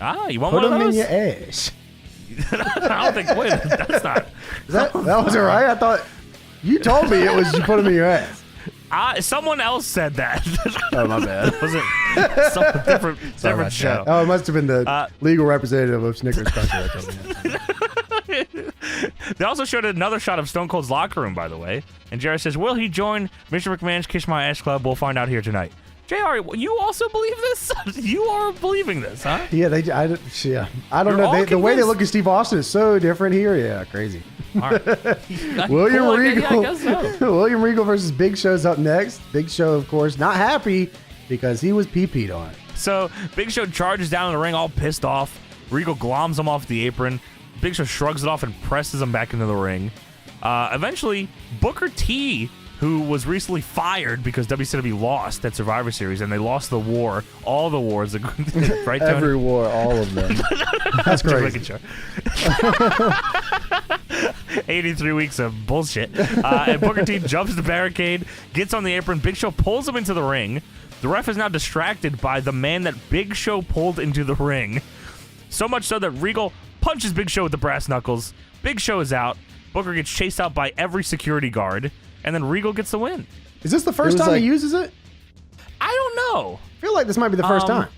Ah, you want Put one of them in those? your ass. I don't think. Wait, that's not. That wasn't right. I thought you told me it was you put them in your ass. Someone else said that. Oh, my bad. Was it some different Sorry about show? that. Oh, it must have been the legal representative of Snickers Cruncher. that told me that. They also showed another shot of Stone Cold's locker room, by the way. And Jerry says, will he join Mr. McMahon's Kiss My Ass Club? We'll find out here tonight. JR, you also believe this? You are believing this, huh? Yeah, I don't You're know. all The way they convinced? look at Steve Austin is so different here. Yeah, crazy. All right. William Cool, Regal. Yeah, I guess so. William Regal versus Big Show's up next. Big Show, of course, not happy because he was pee-peed on. So Big Show charges down in the ring all pissed off. Regal gloms him off the apron. Big Show shrugs it off and presses him back into the ring. Eventually, Booker T, who was recently fired because WCW lost at Survivor Series, and they lost the war, all the wars, right, Tony? Every war, all of them. That's crazy. 83 weeks of bullshit. And Booker T jumps the barricade, gets on the apron. Big Show pulls him into the ring. The ref is now distracted by the man that Big Show pulled into the ring. So much so that Regal punches Big Show with the brass knuckles. Big Show is out. Booker gets chased out by every security guard. And then Regal gets the win. Is this the first time he uses it? I don't know. I feel like this might be the first time.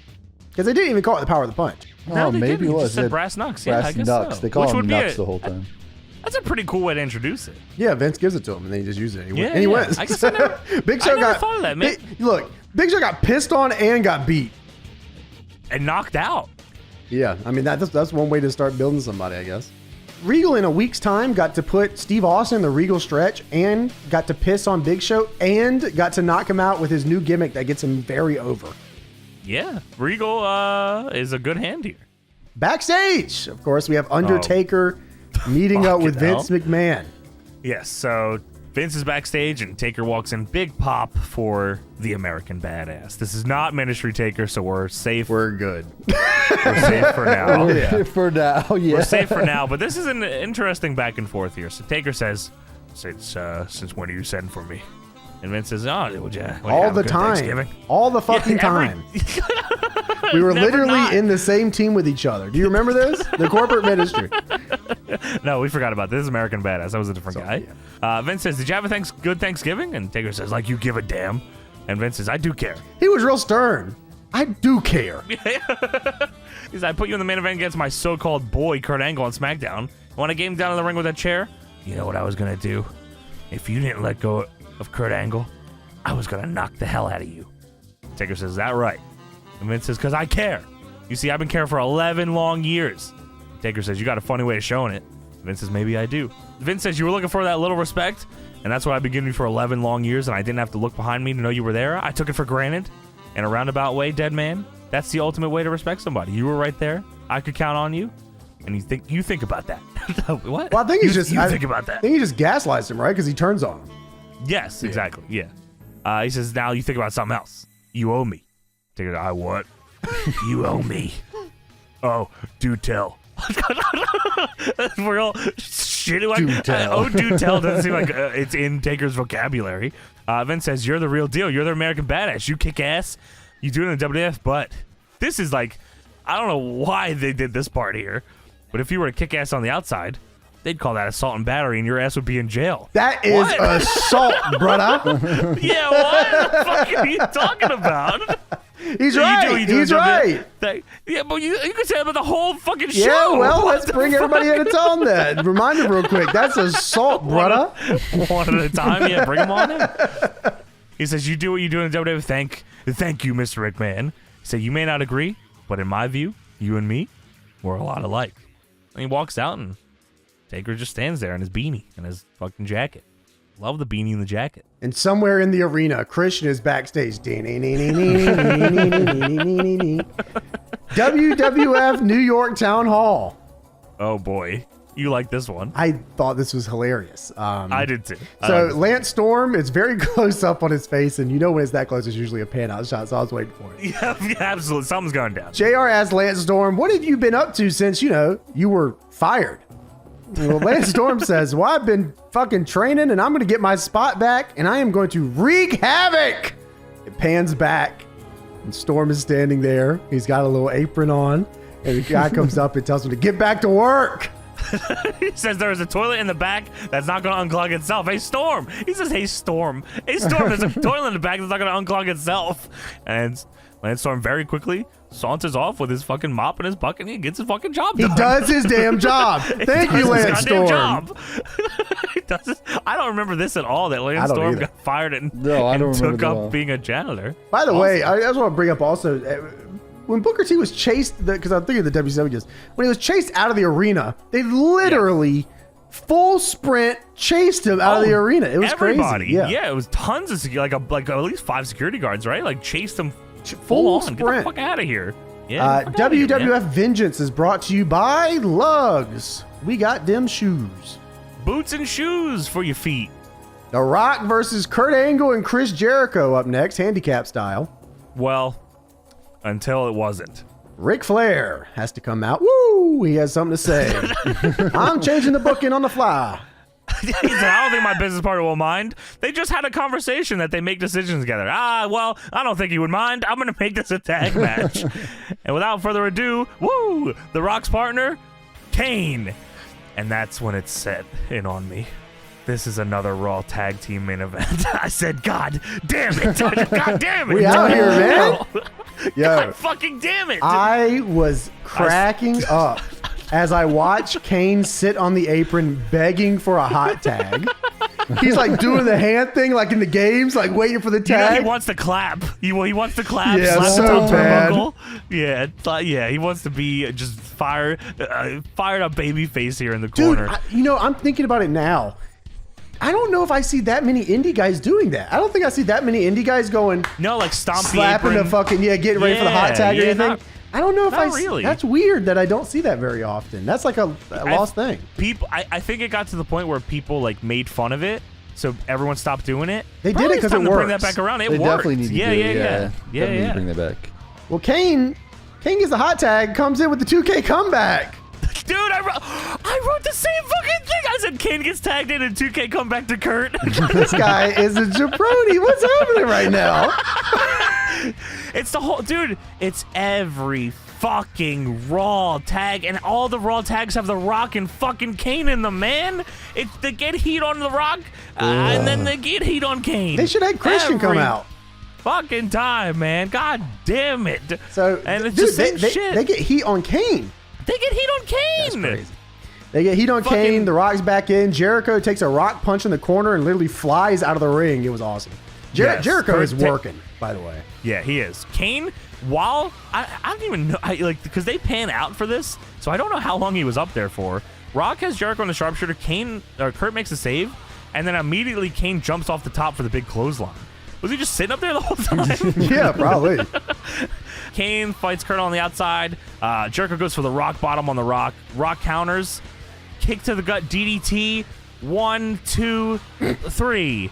Because they didn't even call it the power of the punch. No, they maybe didn't. it was. Just said brass knucks. Yeah, I guess knucks. so. They call Which them would be knucks the whole time. That's a pretty cool way to introduce it. Yeah, Vince gives it to him, and then he just uses it. And he Yeah, wins. I guess I never, Big Show got thought of that, man. Look, Big Show got pissed on and got beat. And knocked out. Yeah, I mean, that's one way to start building somebody, I guess. Regal, in a week's time, got to put Steve Austin in the Regal stretch and got to piss on Big Show and got to knock him out with his new gimmick that gets him very over. Yeah, Regal is a good hand here. Backstage, of course, we have Undertaker meeting up with Vince McMahon. Yes, so Vince is backstage and Taker walks in. Big pop for the American Badass. This is not Ministry Taker, so we're safe. We're good. We're safe for now. For now, yeah. We're safe for now, but this is an interesting back and forth here. So Taker says, since when are you sending for me? And Vince says, would you all the time. All the fucking time. We were literally in the same team with each other. Do you remember this? The corporate ministry. No, we forgot about this. This is American Badass. That was a different guy. Yeah. Vince says, did you have a good Thanksgiving? And Taker says, like you give a damn. And Vince says, I do care. He was real stern. I do care. He says, I put you in the main event against my so-called boy, Kurt Angle, on SmackDown. When I came down in the ring with that chair, you know what I was going to do? If you didn't let go of Kurt Angle, I was going to knock the hell out of you. Taker says, is that right? And Vince says, because I care. You see, I've been caring for 11 long years. Taker says, you got a funny way of showing it. Vince says, maybe I do. Vince says, you were looking for that little respect, and that's what I've been giving you for 11 long years, and I didn't have to look behind me to know you were there. I took it for granted. In a roundabout way, dead man, that's the ultimate way to respect somebody. You were right there. I could count on you. And you think about that. What? Well, I think he's think about that. I think he just gaslights him, right? Because he turns on him. Yes, exactly. Yeah. He says, now you think about something else. You owe me. Take it. I what? You owe me. Oh, do tell. Real shitty. Like, do tell. Oh, do tell doesn't seem like it's in Taker's vocabulary. Vince says, you're the real deal. You're the American Badass. You kick ass. You do it in the WWF, but this is like, I don't know why they did this part here, but if you were to kick ass on the outside, they'd call that assault and battery, and your ass would be in jail. That is assault, brother. Yeah, what the fuck are you talking about? He's right. He's right. Yeah, but you can say that about the whole fucking show. Yeah, well, let's bring everybody in to tell them that. Remind them real quick. That's assault, brother. One at a time. Yeah, bring them on in. He says, you do what you do in the WWF. Thank you, Mr. McMahon. He said, you may not agree, but in my view, you and me, we're a lot alike. And he walks out, and Taker just stands there in his beanie and his fucking jacket. Love the beanie and the jacket. And somewhere in the arena, Christian is backstage. WWF New York Town Hall. Oh, boy. You like this one. I thought this was hilarious. I did too. So Lance Storm, it's very close up on his face, and you know when it's that close, it's usually a pan-out shot, so I was waiting for it. Yeah, absolutely. Something's going down. JR asked Lance Storm, what have you been up to since, you were fired? Well, Lance Storm says, well, I've been fucking training, and I'm going to get my spot back, and I am going to wreak havoc. It pans back, and Storm is standing there. He's got a little apron on, and the guy comes up and tells him to get back to work. He says there is a toilet in the back that's not going to unclog itself. Hey, Storm. He says, hey, Storm. Hey, Storm, there's a toilet in the back that's not going to unclog itself. And Lance Storm very quickly saunters off with his fucking mop in his bucket, and he gets his fucking job done. He does his damn job. Thank you, Lance Storm. He does his, I don't remember this at all, that Lance Storm got fired and took up being a janitor. By the way, I just want to bring up also, when Booker T was chased, because I'm thinking of the WCW just, when he was chased out of the arena, they literally full sprint chased him out of the arena. It was everybody. Crazy. Yeah, it was tons of security, like at least 5 security guards, right? Like chased him full on. sprint. Get the fuck out of here. Yeah, WWF Vengeance is brought to you by Lugz. We got dem shoes. Boots and shoes for your feet. The Rock versus Kurt Angle and Chris Jericho up next, handicap style. Well, until it wasn't. Ric Flair has to come out. Woo! He has something to say. I'm changing the booking on the fly. He said, I don't think my business partner will mind. They just had a conversation that they make decisions together. Well, I don't think he would mind. I'm going to make this a tag match. And without further ado, woo! The Rock's partner, Kane. And that's when it set in on me. This is another Raw tag team main event. I said, God damn it. God damn it. We out here, man. God fucking damn it. I was cracking up as I watch Kane sit on the apron begging for a hot tag. He's like doing the hand thing like in the games, like waiting for the tag. He wants to clap. He wants to clap. Yeah, slap so the top bad. turnbuckle. Yeah, he wants to be just fired up baby face here in the corner. Dude, I'm thinking about it now. I don't know if I see that many indie guys doing that. I don't think I see that many indie guys going. No, like stomp slapping the the fucking getting ready for the hot tag or anything. I don't know if not really. That's weird that I don't see that very often. That's like a lost thing. I think it got to the point where people like made fun of it, so everyone stopped doing it. They did it because it works. Bring that back around. It They worked. definitely need to do it. Yeah. Definitely need to bring that back. Well, Kane gets the hot tag, comes in with the 2K comeback. Dude, I wrote the same fucking thing. I said Kane gets tagged in and 2K come back to Kurt. This guy is a jabroni. What's happening right now? It's the whole dude. It's every fucking Raw tag, and all the Raw tags have the Rock and fucking Kane in them, man. They get heat on the Rock, and then they get heat on Kane. They should have Christian come out. Fucking time, man. God damn it. So, and it's dude, the same shit. They get heat on Kane. They get heat on Kane. That's crazy. They get heat on Kane. The Rock's back in. Jericho takes a rock punch in the corner and literally flies out of the ring. It was awesome. Jericho is working, by the way. Yeah, he is. Kane, while I don't even know, because they pan out for this, so I don't know how long he was up there for. Rock has Jericho in the sharpshooter. Kurt makes a save, and then immediately Kane jumps off the top for the big clothesline. Was he just sitting up there the whole time? Yeah, probably. Kane fights Kurt on the outside. Jericho goes for the rock bottom on the Rock. Rock counters. Kick to the gut. DDT. 1, 2, 3.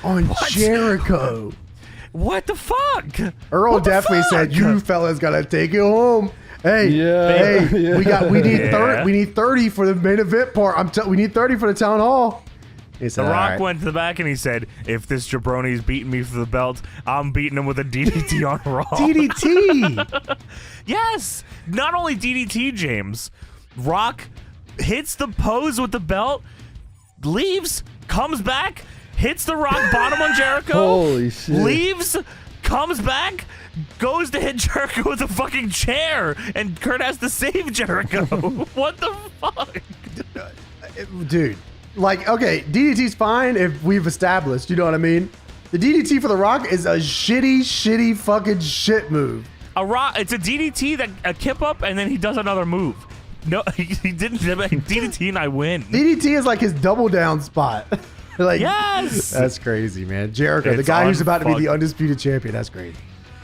On Jericho. What the fuck? Earl definitely said, "You fellas gotta take it home." Hey, we need 30 for the main event part. We need 30 for the town hall. The Rock went to the back and he said, if this jabroni's beating me for the belt, I'm beating him with a DDT on Raw. DDT! Yes! Not only DDT, James. Rock hits the pose with the belt, leaves, comes back, hits the Rock bottom on Jericho, holy shit, leaves, comes back, goes to hit Jericho with a fucking chair, and Kurt has to save Jericho. What the fuck? Dude. Like, okay, DDT's fine if we've established, you know what I mean? The DDT for the Rock is a shitty fucking shit move. It's a DDT that a kip up and then he does another move. No, he didn't DDT and I win. DDT is like his double down spot. Like, yes, that's crazy, man. Jericho, the guy who's about to be the undisputed champion, that's crazy.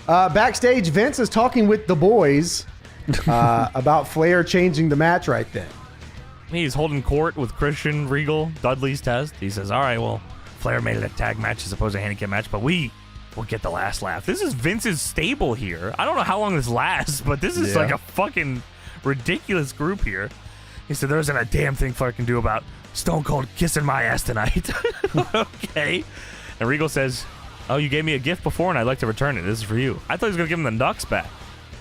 Backstage, Vince is talking with the boys about Flair changing the match right then. He's holding court with Christian, Regal, Dudley's test. He says, all right, well, Flair made it a tag match as opposed to a handicap match, but we'll get the last laugh. This is Vince's stable here. I don't know how long this lasts, but this is like a fucking ridiculous group here. He said, there isn't a damn thing Flair can do about Stone Cold kissing my ass tonight. Okay. And Regal says, oh, you gave me a gift before and I'd like to return it. This is for you. I thought he was going to give him the Nux back.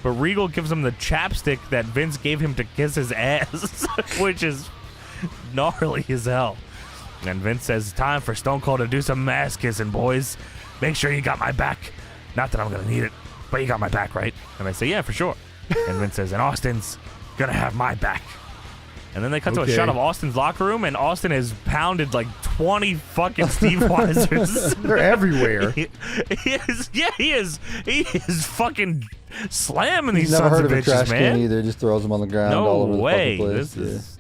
But Regal gives him the chapstick that Vince gave him to kiss his ass, which is gnarly as hell. And Vince says, it's time for Stone Cold to do some ass kissing, boys. Make sure you got my back. Not that I'm going to need it, but you got my back, right? And they say, yeah, for sure. And Vince says, and Austin's going to have my back. And then they cut to a shot of Austin's locker room, and Austin has pounded like 20 fucking Steve Weisers. They're everywhere. He is. Yeah, he is. He is fucking slamming these never sons heard of of a trash bitches, man. can either. Just throws them on the ground. No all over way. The fucking place.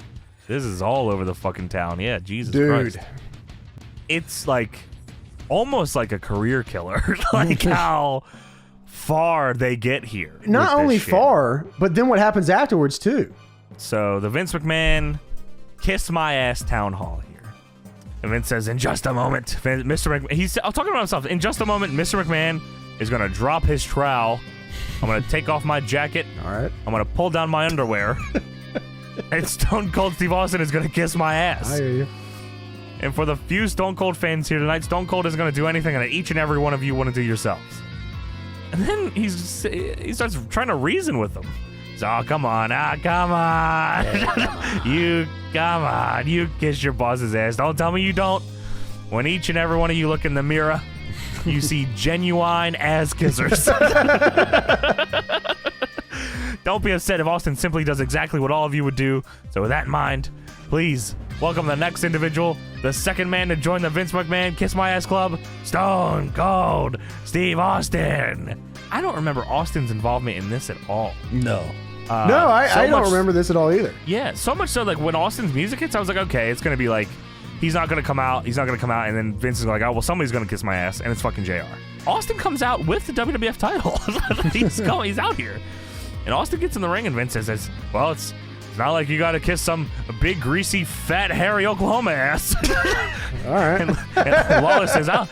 This is all over the fucking town. Yeah, Jesus Dude. Christ. It's like almost like a career killer. Like how far they get here. Not only shit. far, but then what happens afterwards too. So the Vince McMahon kiss my ass town hall here. And Vince says, in just a moment, Mr. McMahon, he's talking about himself. In just a moment, Mr. McMahon is going to drop his trowel. I'm going to take off my jacket. All right. I'm going to pull down my underwear. And Stone Cold Steve Austin is going to kiss my ass. I hear you. And for the few Stone Cold fans here tonight, Stone Cold isn't going to do anything that each and every one of you want to do yourselves. And then he starts trying to reason with them. So, oh, come on. Come on. Come on. You kiss your boss's ass. Don't tell me you don't. When each and every one of you look in the mirror, you see genuine ass kissers. Don't be upset if Austin simply does exactly what all of you would do. So with that in mind, please welcome the next individual, the second man to join the Vince McMahon Kiss My Ass Club, Stone Cold Steve Austin. I don't remember Austin's involvement in this at all. No. I don't remember this at all either. Yeah, so much so, like, when Austin's music hits, I was like, okay, it's going to be like, he's not going to come out, and then Vince is like, oh, well, somebody's going to kiss my ass, and it's fucking JR. Austin comes out with the WWF title. He's out here. And Austin gets in the ring, and Vince says, well, it's not like you got to kiss some big, greasy, fat, hairy Oklahoma ass. All right. And Wallace says, oh,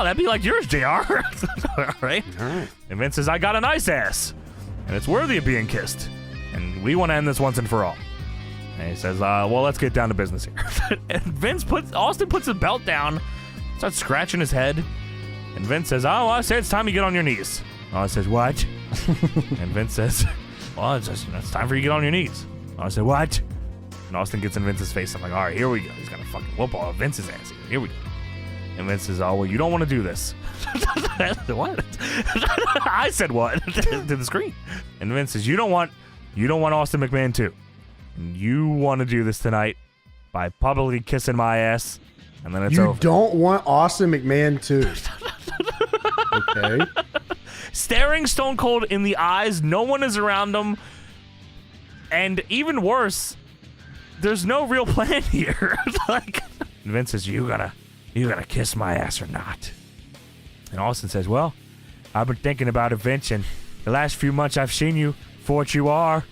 that'd be like yours, JR. All right. And Vince says, I got a nice ass, and it's worthy of being kissed, and we want to end this once and for all. And he says, well, let's get down to business here. And Austin puts his belt down, starts scratching his head, and Vince says, oh, I say it's time you get on your knees. Austin says, what? And Vince says, well, it's time for you to get on your knees. I said, what? And Austin gets in Vince's face. I'm like, all right, here we go. He's going to fucking whoop all Vince's ass here. Here we go. And Vince says, oh, well, you don't want to do this. What? I said what? To the screen. And Vince says, you don't want Austin McMahon too. You want to do this tonight by publicly kissing my ass, and then it's over. You don't want Austin McMahon too. Okay. Staring Stone Cold in the eyes, no one is around him, and even worse, there's no real plan here. Like, and Vince says, you gonna kiss my ass or not? And Austin says, well, I've been thinking about it, Vince, and the last few months I've seen you for what you are,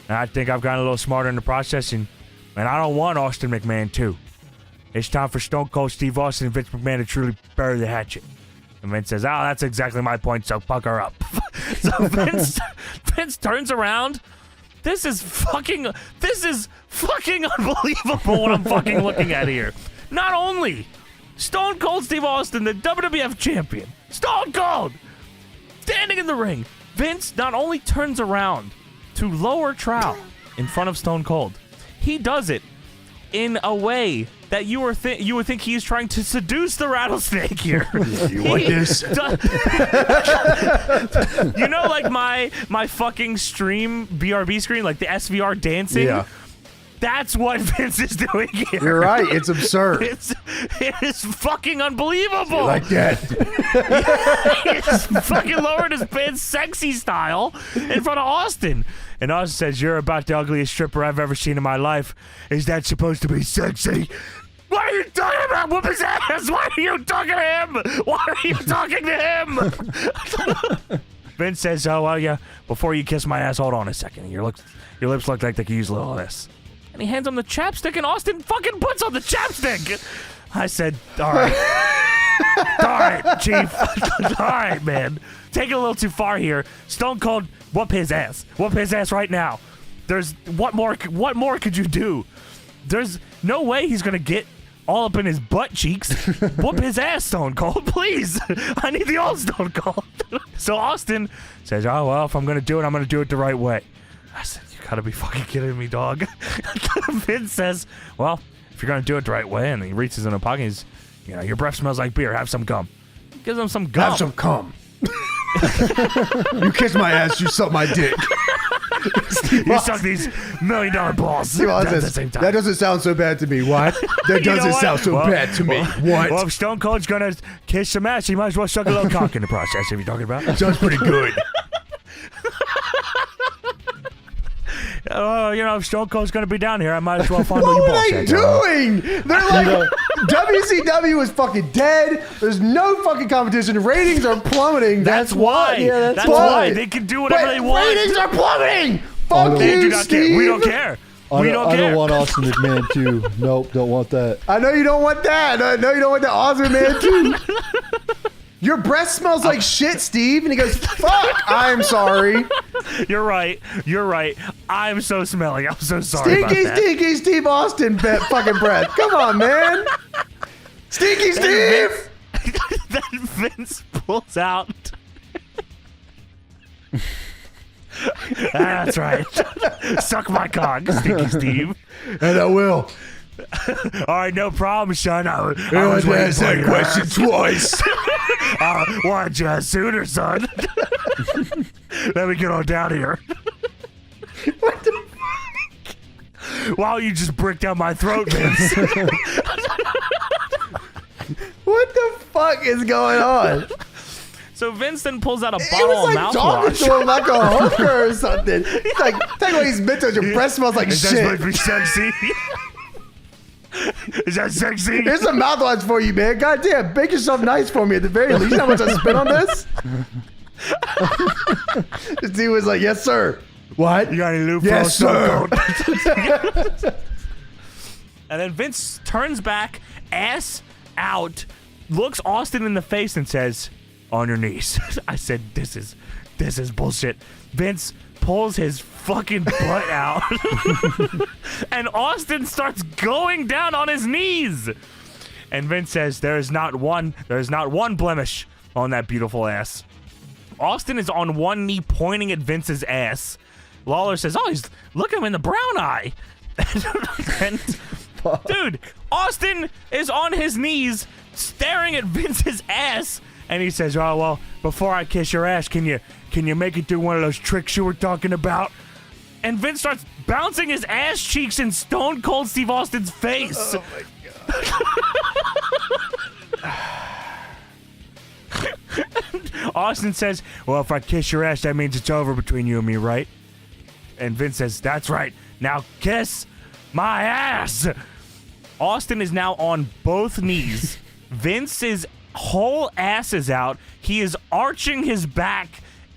and I think I've gotten a little smarter in the process, and I don't want Austin McMahon too. It's time for Stone Cold Steve Austin and Vince McMahon to truly bury the hatchet. And Vince says, oh, that's exactly my point, so pucker up. So Vince turns around. This is fucking unbelievable what I'm fucking looking at here. Not only Stone Cold Steve Austin, the WWF champion, Stone Cold, standing in the ring. Vince not only turns around to lower trowel in front of Stone Cold, he does it in a way that you would think he's trying to seduce the rattlesnake here. You want this? You know, like my fucking stream BRB screen, like the SVR dancing. Yeah. That's what Vince is doing here. You're right. It's absurd. It is fucking unbelievable. Like that. He's fucking lowered his pants sexy style in front of Austin. And Austin says, you're about the ugliest stripper I've ever seen in my life. Is that supposed to be sexy? What are you talking about? Whoop his ass. Why are you talking to him? Why are you talking to him? Vince says, oh, well, yeah, before you kiss my ass, hold on a second. Your lips look like they could use a little of this. And he hands him the chapstick, and Austin fucking puts on the chapstick. I said, all right. All right, Chief. All right, man. Take it a little too far here. Stone Cold, whoop his ass. Whoop his ass right now. What more could you do? There's no way he's going to get all up in his butt cheeks. Whoop his ass, Stone Cold, please. I need the old Stone Cold. So Austin says, oh, well, if I'm going to do it, I'm going to do it the right way. I said, you got to be fucking kidding me, dog. Vince says, well, if you're going to do it the right way, and he reaches in a pocket, he's, your breath smells like beer. Have some gum. Gives him some gum. Have some cum. You kiss my ass, you suck my dick. You suck these $1 million balls at the same time. That doesn't sound so bad to me. What? That doesn't sound so bad to me. What? Well, if Stone Cold's gonna kiss some ass, he might as well suck a little cock in the process. If you're talking about, sounds pretty good. If Stone Cold's gonna be down here, I might as well fondle your balls. What are they doing? They're like, WCW is fucking dead. There's no fucking competition. Ratings are plummeting. That's why. Yeah, that's why they can do whatever they want. Ratings are plummeting. Fuck you, Steve. We don't care. I We don't, don't I don't care. want Austin McMahon too. Nope, don't want that. I know you don't want that. I know you don't want that Austin man too. Your breath smells like shit, Steve. And he goes, fuck, I'm sorry. You're right. I'm so smelly. I'm so sorry about that. Stinky Steve Austin fucking breath. Come on, man. Stinky Steve. Then Vince pulls out. That's right. Suck my cock, Stinky Steve. And I will. All right, no problem, son. I was I waiting to ask for that you. question twice. Wanted you sooner, son. Let me get on down here. What the Why don't you just break down my throat, Vince? What the fuck is going on? So Vince then pulls out a He bottle was of like talking mouthwash. to him like a hooker or something. He's like, take away his mental. Your breath smells like Is that shit. supposed to be sexy? Is that sexy? Here's some mouthwash for you, man. Goddamn, bake yourself nice for me at the very least. You know how much I spent on this? This dude was like, yes, sir. What? You got any lube Yes, for sir. And then Vince turns back, ass out, looks Austin in the face and says, on your knees. I said, this is bullshit. Vince pulls his fucking butt out. And Austin starts going down on his knees. And Vince says, there is not one blemish on that beautiful ass. Austin is on one knee pointing at Vince's ass. Lawler says, oh, look at him in the brown eye. And dude, Austin is on his knees staring at Vince's ass, and he says, oh, well, before I kiss your ass, can you make it do one of those tricks you were talking about? And Vince starts bouncing his ass cheeks in Stone Cold Steve Austin's face. Oh my God. Austin says, well, if I kiss your ass, that means it's over between you and me, right? And Vince says, that's right. Now kiss my ass. Austin is now on both knees. Vince's whole ass is out. He is arching his back,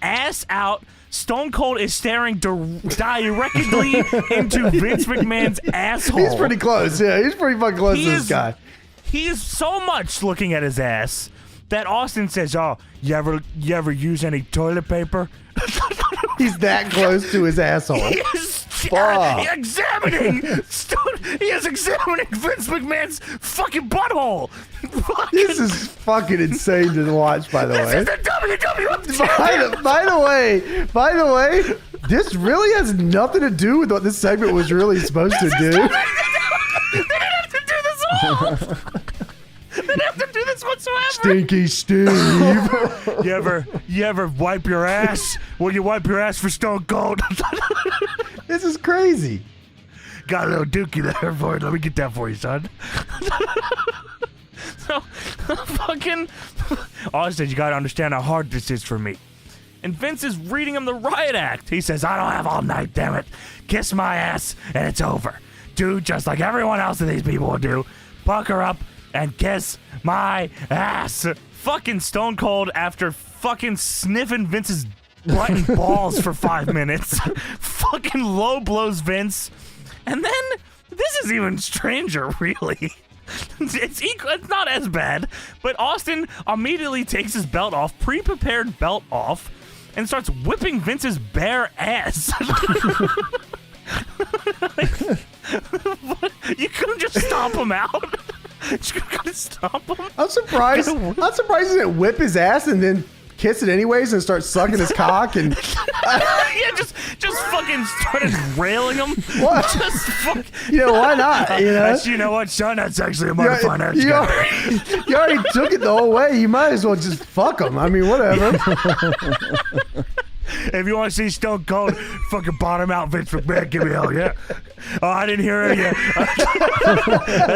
ass out. Stone Cold is staring directly into Vince McMahon's asshole. He's pretty close. Yeah, he's pretty fucking close to this guy. He is so much looking at his ass that Austin says, oh, you ever use any toilet paper? He's that close to his asshole. He is examining Vince McMahon's fucking butthole. This is fucking insane to watch, by the way. This is the WWF champion. By the way, this really has nothing to do with what this segment was really supposed to do. They didn't have to do this at all. They didn't have to do this whatsoever. Stinky Steve. You ever wipe your ass? Will you wipe your ass for Stone Cold? This is crazy. Got a little dookie there for you. Let me get that for you, son. So, fucking Austin, you gotta understand how hard this is for me. And Vince is reading him the riot act. He says, I don't have all night, damn it. Kiss my ass, and it's over. Do just like everyone else of these people will do. Pucker up and kiss my ass. Fucking Stone Cold, after fucking sniffing Vince's butt and balls for 5 minutes, fucking low blows Vince. And then, this is even stranger, really. It's not as bad, but Austin immediately takes his belt off, pre-prepared belt off, and starts whipping Vince's bare ass. You couldn't just stomp him out. You couldn't stomp him. I'm surprised he didn't whip his ass and then kiss it anyways and start sucking his cock and Yeah, just fucking started railing him. What? Just fuck. why not? You know what, son? That's actually a modifier. You already took it the whole way. You might as well just fuck him. I mean, whatever. If you want to see Stone Cold fucking bottom out Vince McMahon, give me hell yeah. Oh, I didn't hear it yet.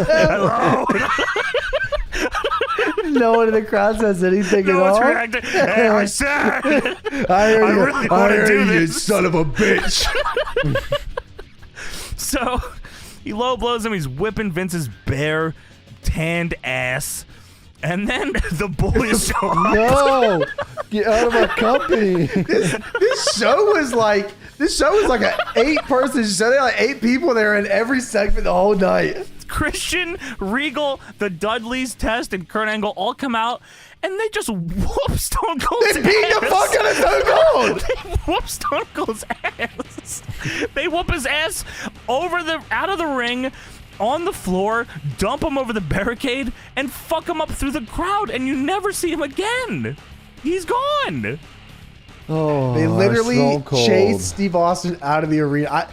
Hello. No one in the crowd says anything No at one's all. reacting. Hey, I said. I really want to do you, this. son of a bitch. So he low blows him. He's whipping Vince's bare, tanned ass. And then the boys show up. No, get out of our company. This show was like This show is like an 8-person show. There are like 8 people there in every segment the whole night. Christian, Regal, the Dudleys, Test, and Kurt Angle all come out, and they just whoop Stone Cold's ass. They beat the fuck out of Stone Cold. They whoop Stone Cold's ass. They whoop his ass out of the ring, on the floor, dump him over the barricade, and fuck him up through the crowd, and you never see him again. He's gone. Oh, they literally Stone Cold. chased Steve Austin out of the arena.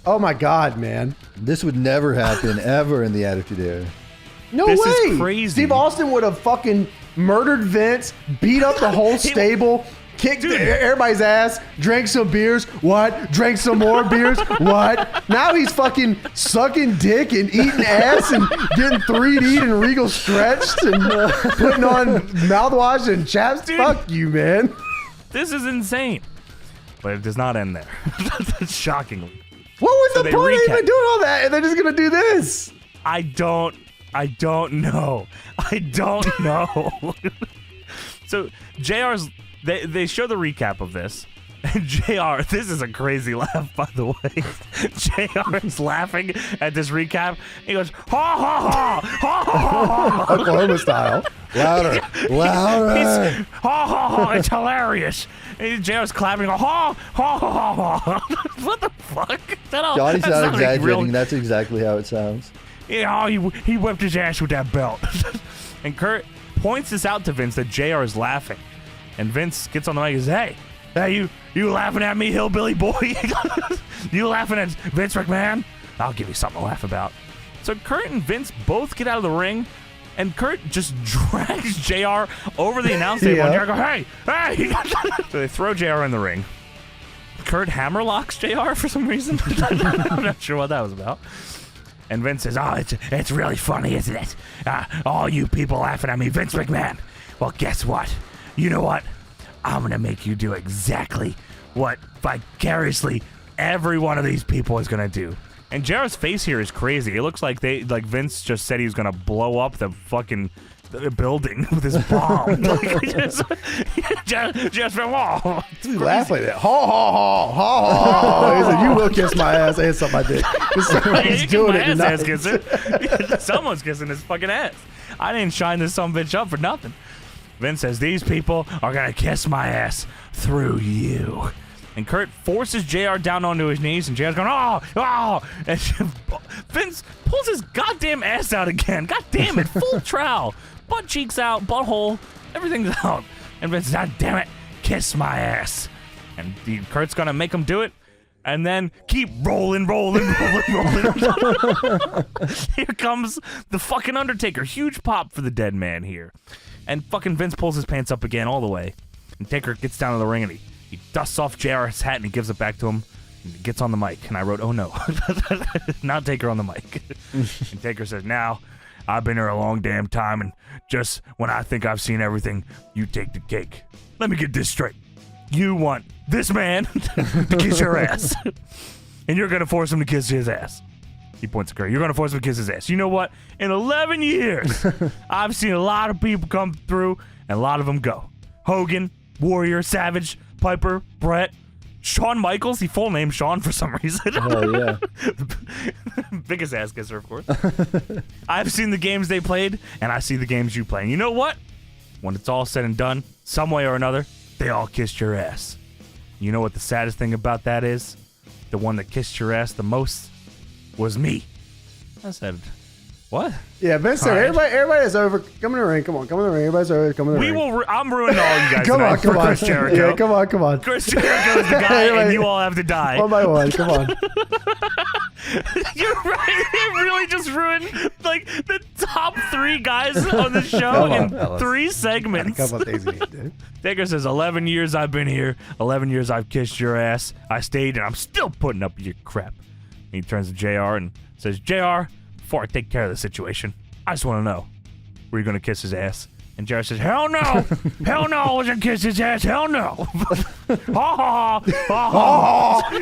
Oh my God, man. This would never happen ever in the Attitude Era. No This way. is crazy. Steve Austin would have fucking murdered Vince, beat up the whole stable, kicked everybody's ass, drank some beers. What? Drank some more beers. What? Now he's fucking sucking dick and eating ass and getting 3D'd and Regal stretched and putting on mouthwash and chaps. Fuck you, man. This is insane. But it does not end there. Shockingly. What was So the they point of recap. even doing all that? And they're just gonna do this. I don't know. I don't know. So JR's they show the recap of this. And JR, this is a crazy laugh, by the way. JR is laughing at this recap. He goes, ha ha ha, ha ha ha. Oklahoma style. Louder. Ha ha ha, it's hilarious. And JR's clapping, ha ha ha ha ha. What the fuck? Johnny's That's not like exaggerating. real- That's exactly how it sounds. Yeah, he whipped his ass with that belt. And Kurt points this out to Vince that JR is laughing. And Vince gets on the mic and says, hey, you laughing at me, hillbilly boy? You laughing at Vince McMahon? I'll give you something to laugh about. So Kurt and Vince both get out of the ring, and Kurt just drags JR over the announce table. Yeah. And JR goes, hey! So they throw JR in the ring. Kurt hammerlocks JR for some reason. I'm not sure what that was about. And Vince says, oh, it's really funny, isn't it? All you people laughing at me, Vince McMahon. Well, guess what? You know what? I'm going to make you do exactly what vicariously every one of these people is going to do. And JR's face here is crazy. It looks like Vince just said he was going to blow up the fucking building with his bomb. just went, whoa. He laughed like that. Ha ha ha ha ha. He said, "You will kiss my ass and suck my dick." He's doing it My ass tonight. kissing. Someone's kissing his fucking ass. I didn't shine this sumbitch up for nothing. Vince says, these people are going to kiss my ass through you. And Kurt forces JR down onto his knees, and JR's going, oh. And Vince pulls his goddamn ass out again. God damn it. Full trowel. Butt cheeks out, butthole, everything's out. And Vince says, God damn it, kiss my ass. And Kurt's going to make him do it. And then keep rolling. Here comes the fucking Undertaker. Huge pop for the dead man here. And fucking Vince pulls his pants up again all the way. And Taker gets down to the ring and he dusts off JR's hat and he gives it back to him. And he gets on the mic. And I wrote, oh no. Not Taker on the mic. And Taker says, now, I've been here a long damn time. And just when I think I've seen everything, you take the cake. Let me get this straight. You want this man to kiss your ass. And you're going to force him to kiss his ass. He points to Kurt. You're going to force him to kiss his ass. You know what? In 11 years, I've seen a lot of people come through, and a lot of them go. Hogan, Warrior, Savage, Piper, Brett, Shawn Michaels. He full name Shawn for some reason. Oh, yeah. Biggest ass kisser, of course. I've seen the games they played, and I see the games you play. And you know what? When it's all said and done, some way or another, they all kissed your ass. You know what the saddest thing about that is? The one that kissed your ass the most was me. I said, what? Yeah, Vince said, everybody is over. Come in the ring. Come on, come in the ring. Everybody's over. Come in the ring. I'm ruining all you guys. Come on, tonight for come on. Chris Jericho. Yeah, come on. Chris Jericho is the guy, and you all have to die. One by one. Come on. You're right. It really just ruined like the top 3 guys on the show in fellas. 3 segments. Couple of things, dude. Taker says, 11 years I've been here. 11 years I've kissed your ass. I stayed, and I'm still putting up with your crap. And he turns to JR and says, JR, before I take care of the situation, I just want to know, were you going to kiss his ass? And JR says, hell no. Hell no, I wasn't kiss his ass. Hell no. Ha ha ha.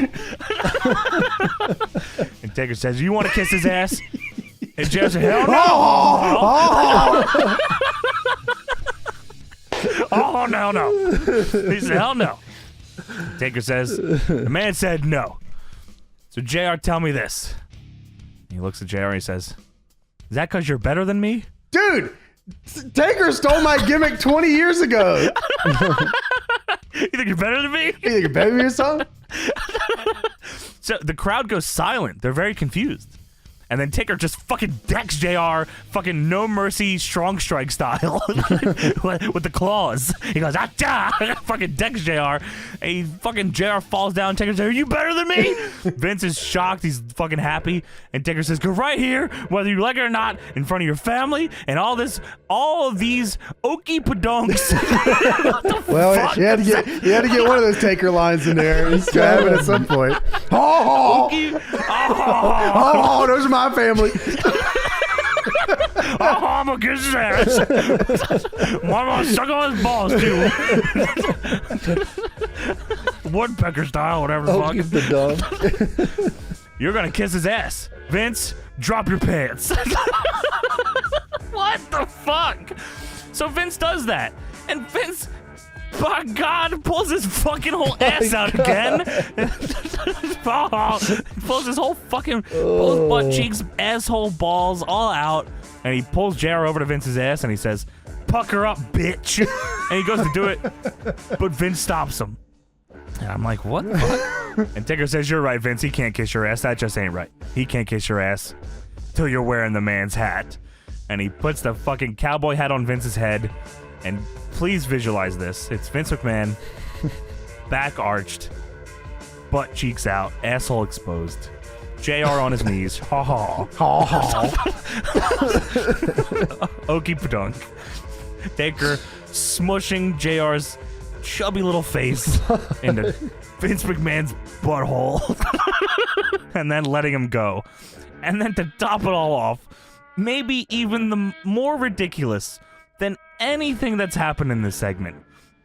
And Taker says, you want to kiss his ass? And JR says, hell no. Oh, no. He said, hell no. Taker says, the man said no. So JR, tell me this. He looks at JR and he says, is that because you're better than me? Dude, Taker stole my gimmick 20 years ago. You think you're better than me? You think you're better than me or something? So the crowd goes silent. They're very confused. And then Taker just fucking decks JR fucking no mercy strong strike style with the claws. He goes, ah, fucking decks JR. And he fucking JR falls down. Taker says, are you better than me? Vince is shocked. He's fucking happy. And Taker says, go right here, whether you like it or not, in front of your family and all of these ᴅᴇᴛʀᴏ. Well, you had to get one of those Taker lines in there. He's gonna have it at some point. Oh, those are my family. I'm gonna kiss his ass. I'm gonna suck on his balls too. Woodpecker style, whatever the fuck. You're gonna kiss his ass. Vince, drop your pants. What the fuck? So Vince does that. And Vince, by God, pulls his fucking whole ass out again. Pulls his whole fucking both butt cheeks, asshole, balls, all out. And he pulls JR over to Vince's ass and he says, pucker up, bitch. And he goes to do it, but Vince stops him. And I'm like, what the fuck? And Taker says, you're right, Vince. He can't kiss your ass. That just ain't right. He can't kiss your ass till you're wearing the man's hat. And he puts the fucking cowboy hat on Vince's head. And please visualize this. It's Vince McMahon, back arched, butt cheeks out, asshole exposed. JR on his knees. Ha ha. Ha ha. ᴇᴛʀᴏ. Taker smushing JR's chubby little face into Vince McMahon's butthole. And then letting him go. And then to top it all off, maybe even the more ridiculous than anything that's happened in this segment,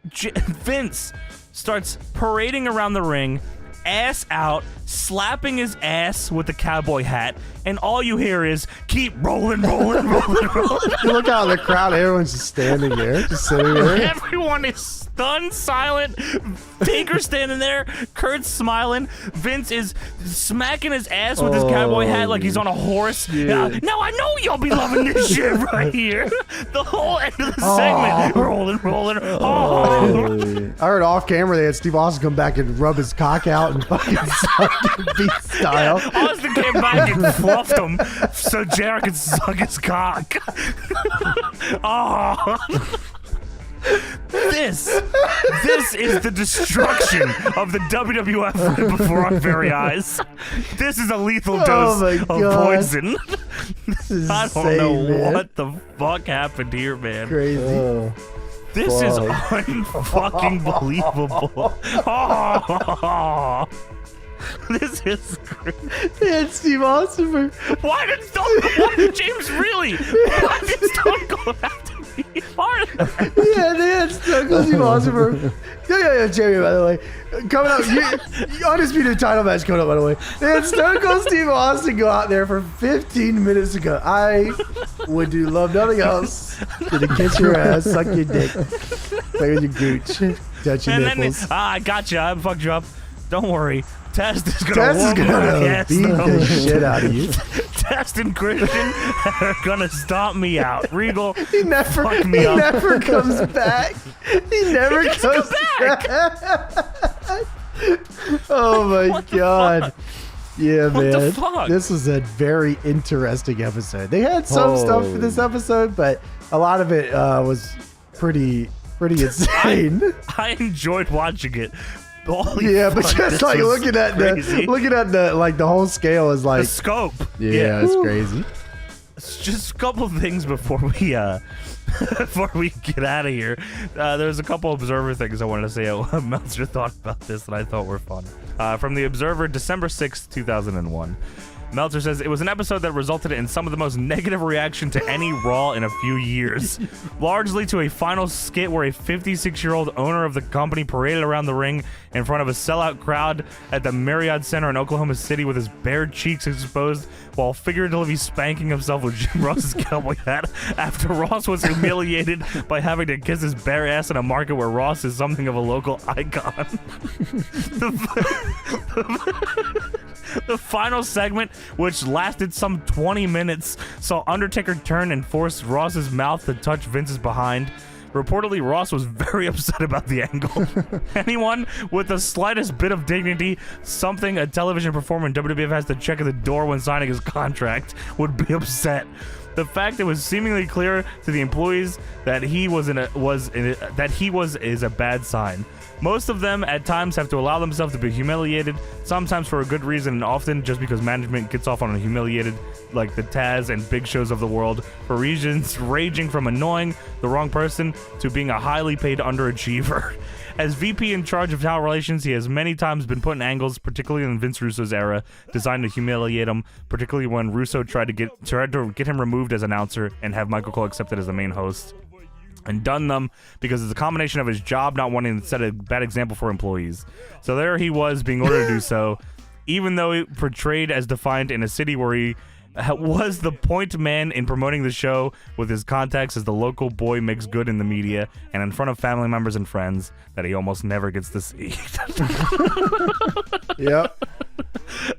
Vince starts parading around the ring, ass out, slapping his ass with the cowboy hat, and all you hear is, keep rolling, rolling, rolling, rolling. You look out in the crowd, everyone's just standing there, just sitting there. Everyone is stunned, silent. Taker standing there, Kurt's smiling. Vince is smacking his ass with his cowboy hat like he's on a horse. Now I know y'all be loving this shit right here. The whole end of the segment, rolling, rolling. I heard off camera they had Steve Austin come back and rub his cock out and fucking suck it beat style. Yeah, Austin came back and fluffed him so Jericho could suck his cock. This is the destruction of the WWF right before our very eyes. This is a lethal dose of poison. I don't know what the fuck happened here, man. Crazy. This is unfucking believable. This is crazy. They had Steve Austin for... Why did James really? Why did Stone Cold have to be part of that? Yeah, they had Stone Cold Steve Austin for... Yeah, Jamie, by the way. Coming up, undisputed title match coming up, by the way. They had Stone Cold Steve Austin go out there for 15 minutes ago. I would do love nothing else than to kiss your ass, suck your dick, play with your gooch, touch your nipples. I got you. I fucked you up. Don't worry. Test is gonna beat the shit out of you. Test and Christian are gonna stomp me out. Regal, he never comes back. He never comes back. Oh my god. Yeah, man. What the fuck? This was a very interesting episode. They had some stuff for this episode, but a lot of it was pretty insane. I enjoyed watching it. Yeah, but just like looking at the like the whole scale is like the scope. Yeah, it's crazy. It's just a couple of things before we get out of here. There's a couple Observer things I wanted to say. Meltzer thought about this that I thought were fun. From the Observer, December 6th, 2001. Meltzer says it was an episode that resulted in some of the most negative reaction to any Raw in a few years, largely to a final skit where a 56-year-old owner of the company paraded around the ring in front of a sellout crowd at the Marriott Center in Oklahoma City with his bare cheeks exposed while figuratively spanking himself with Jim Ross's cowboy hat after Ross was humiliated by having to kiss his bare ass in a market where Ross is something of a local icon. The final segment, which lasted some 20 minutes, saw Undertaker turn and force Ross's mouth to touch Vince's behind. Reportedly, Ross was very upset about the angle. Anyone with the slightest bit of dignity, something a television performer in WWF has to check at the door when signing his contract, would be upset. The fact it was seemingly clear to the employees that he was is a bad sign. Most of them at times have to allow themselves to be humiliated, sometimes for a good reason and often just because management gets off on a humiliated, like the Taz and Big Shows of the world, for reasons ranging from annoying the wrong person to being a highly paid underachiever. As VP in charge of talent relations, he has many times been put in angles, particularly in Vince Russo's era, designed to humiliate him, particularly when Russo tried to get him removed as announcer and have Michael Cole accepted as the main host. And done them because it's a combination of his job not wanting to set a bad example for employees. So there he was being ordered to do so, even though he portrayed as defined in a city where he was the point man in promoting the show with his contacts as the local boy makes good in the media and in front of family members and friends that he almost never gets to see. Yep.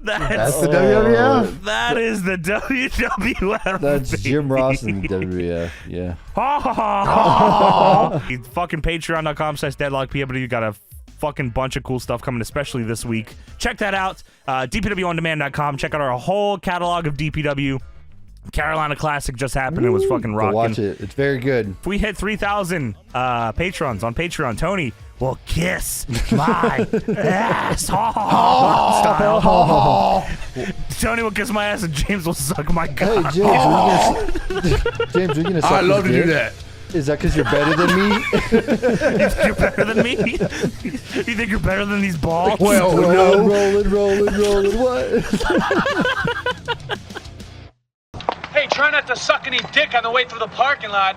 That's the WWF. That is the WWF. That's baby. Jim Ross and the WWF. Yeah. Ha ha ha. Fucking patreon.com/deadlock. PW got a fucking bunch of cool stuff coming, especially this week. Check that out. DPWOnDemand.com. Check out our whole catalog of DPW. Carolina Classic just happened. It was fucking rocking. Watch it. It's very good. If we hit 3,000 patrons on Patreon, Tony will kiss my ass. Tony will kiss my ass and James will suck my cock. Hey, James, are you gonna suck I love to his do dick? that. Is that because you're better than me? You think you're better than me? You think you're better than these balls? Well, no. Rolling, what? Hey, try not to suck any dick on the way through the parking lot.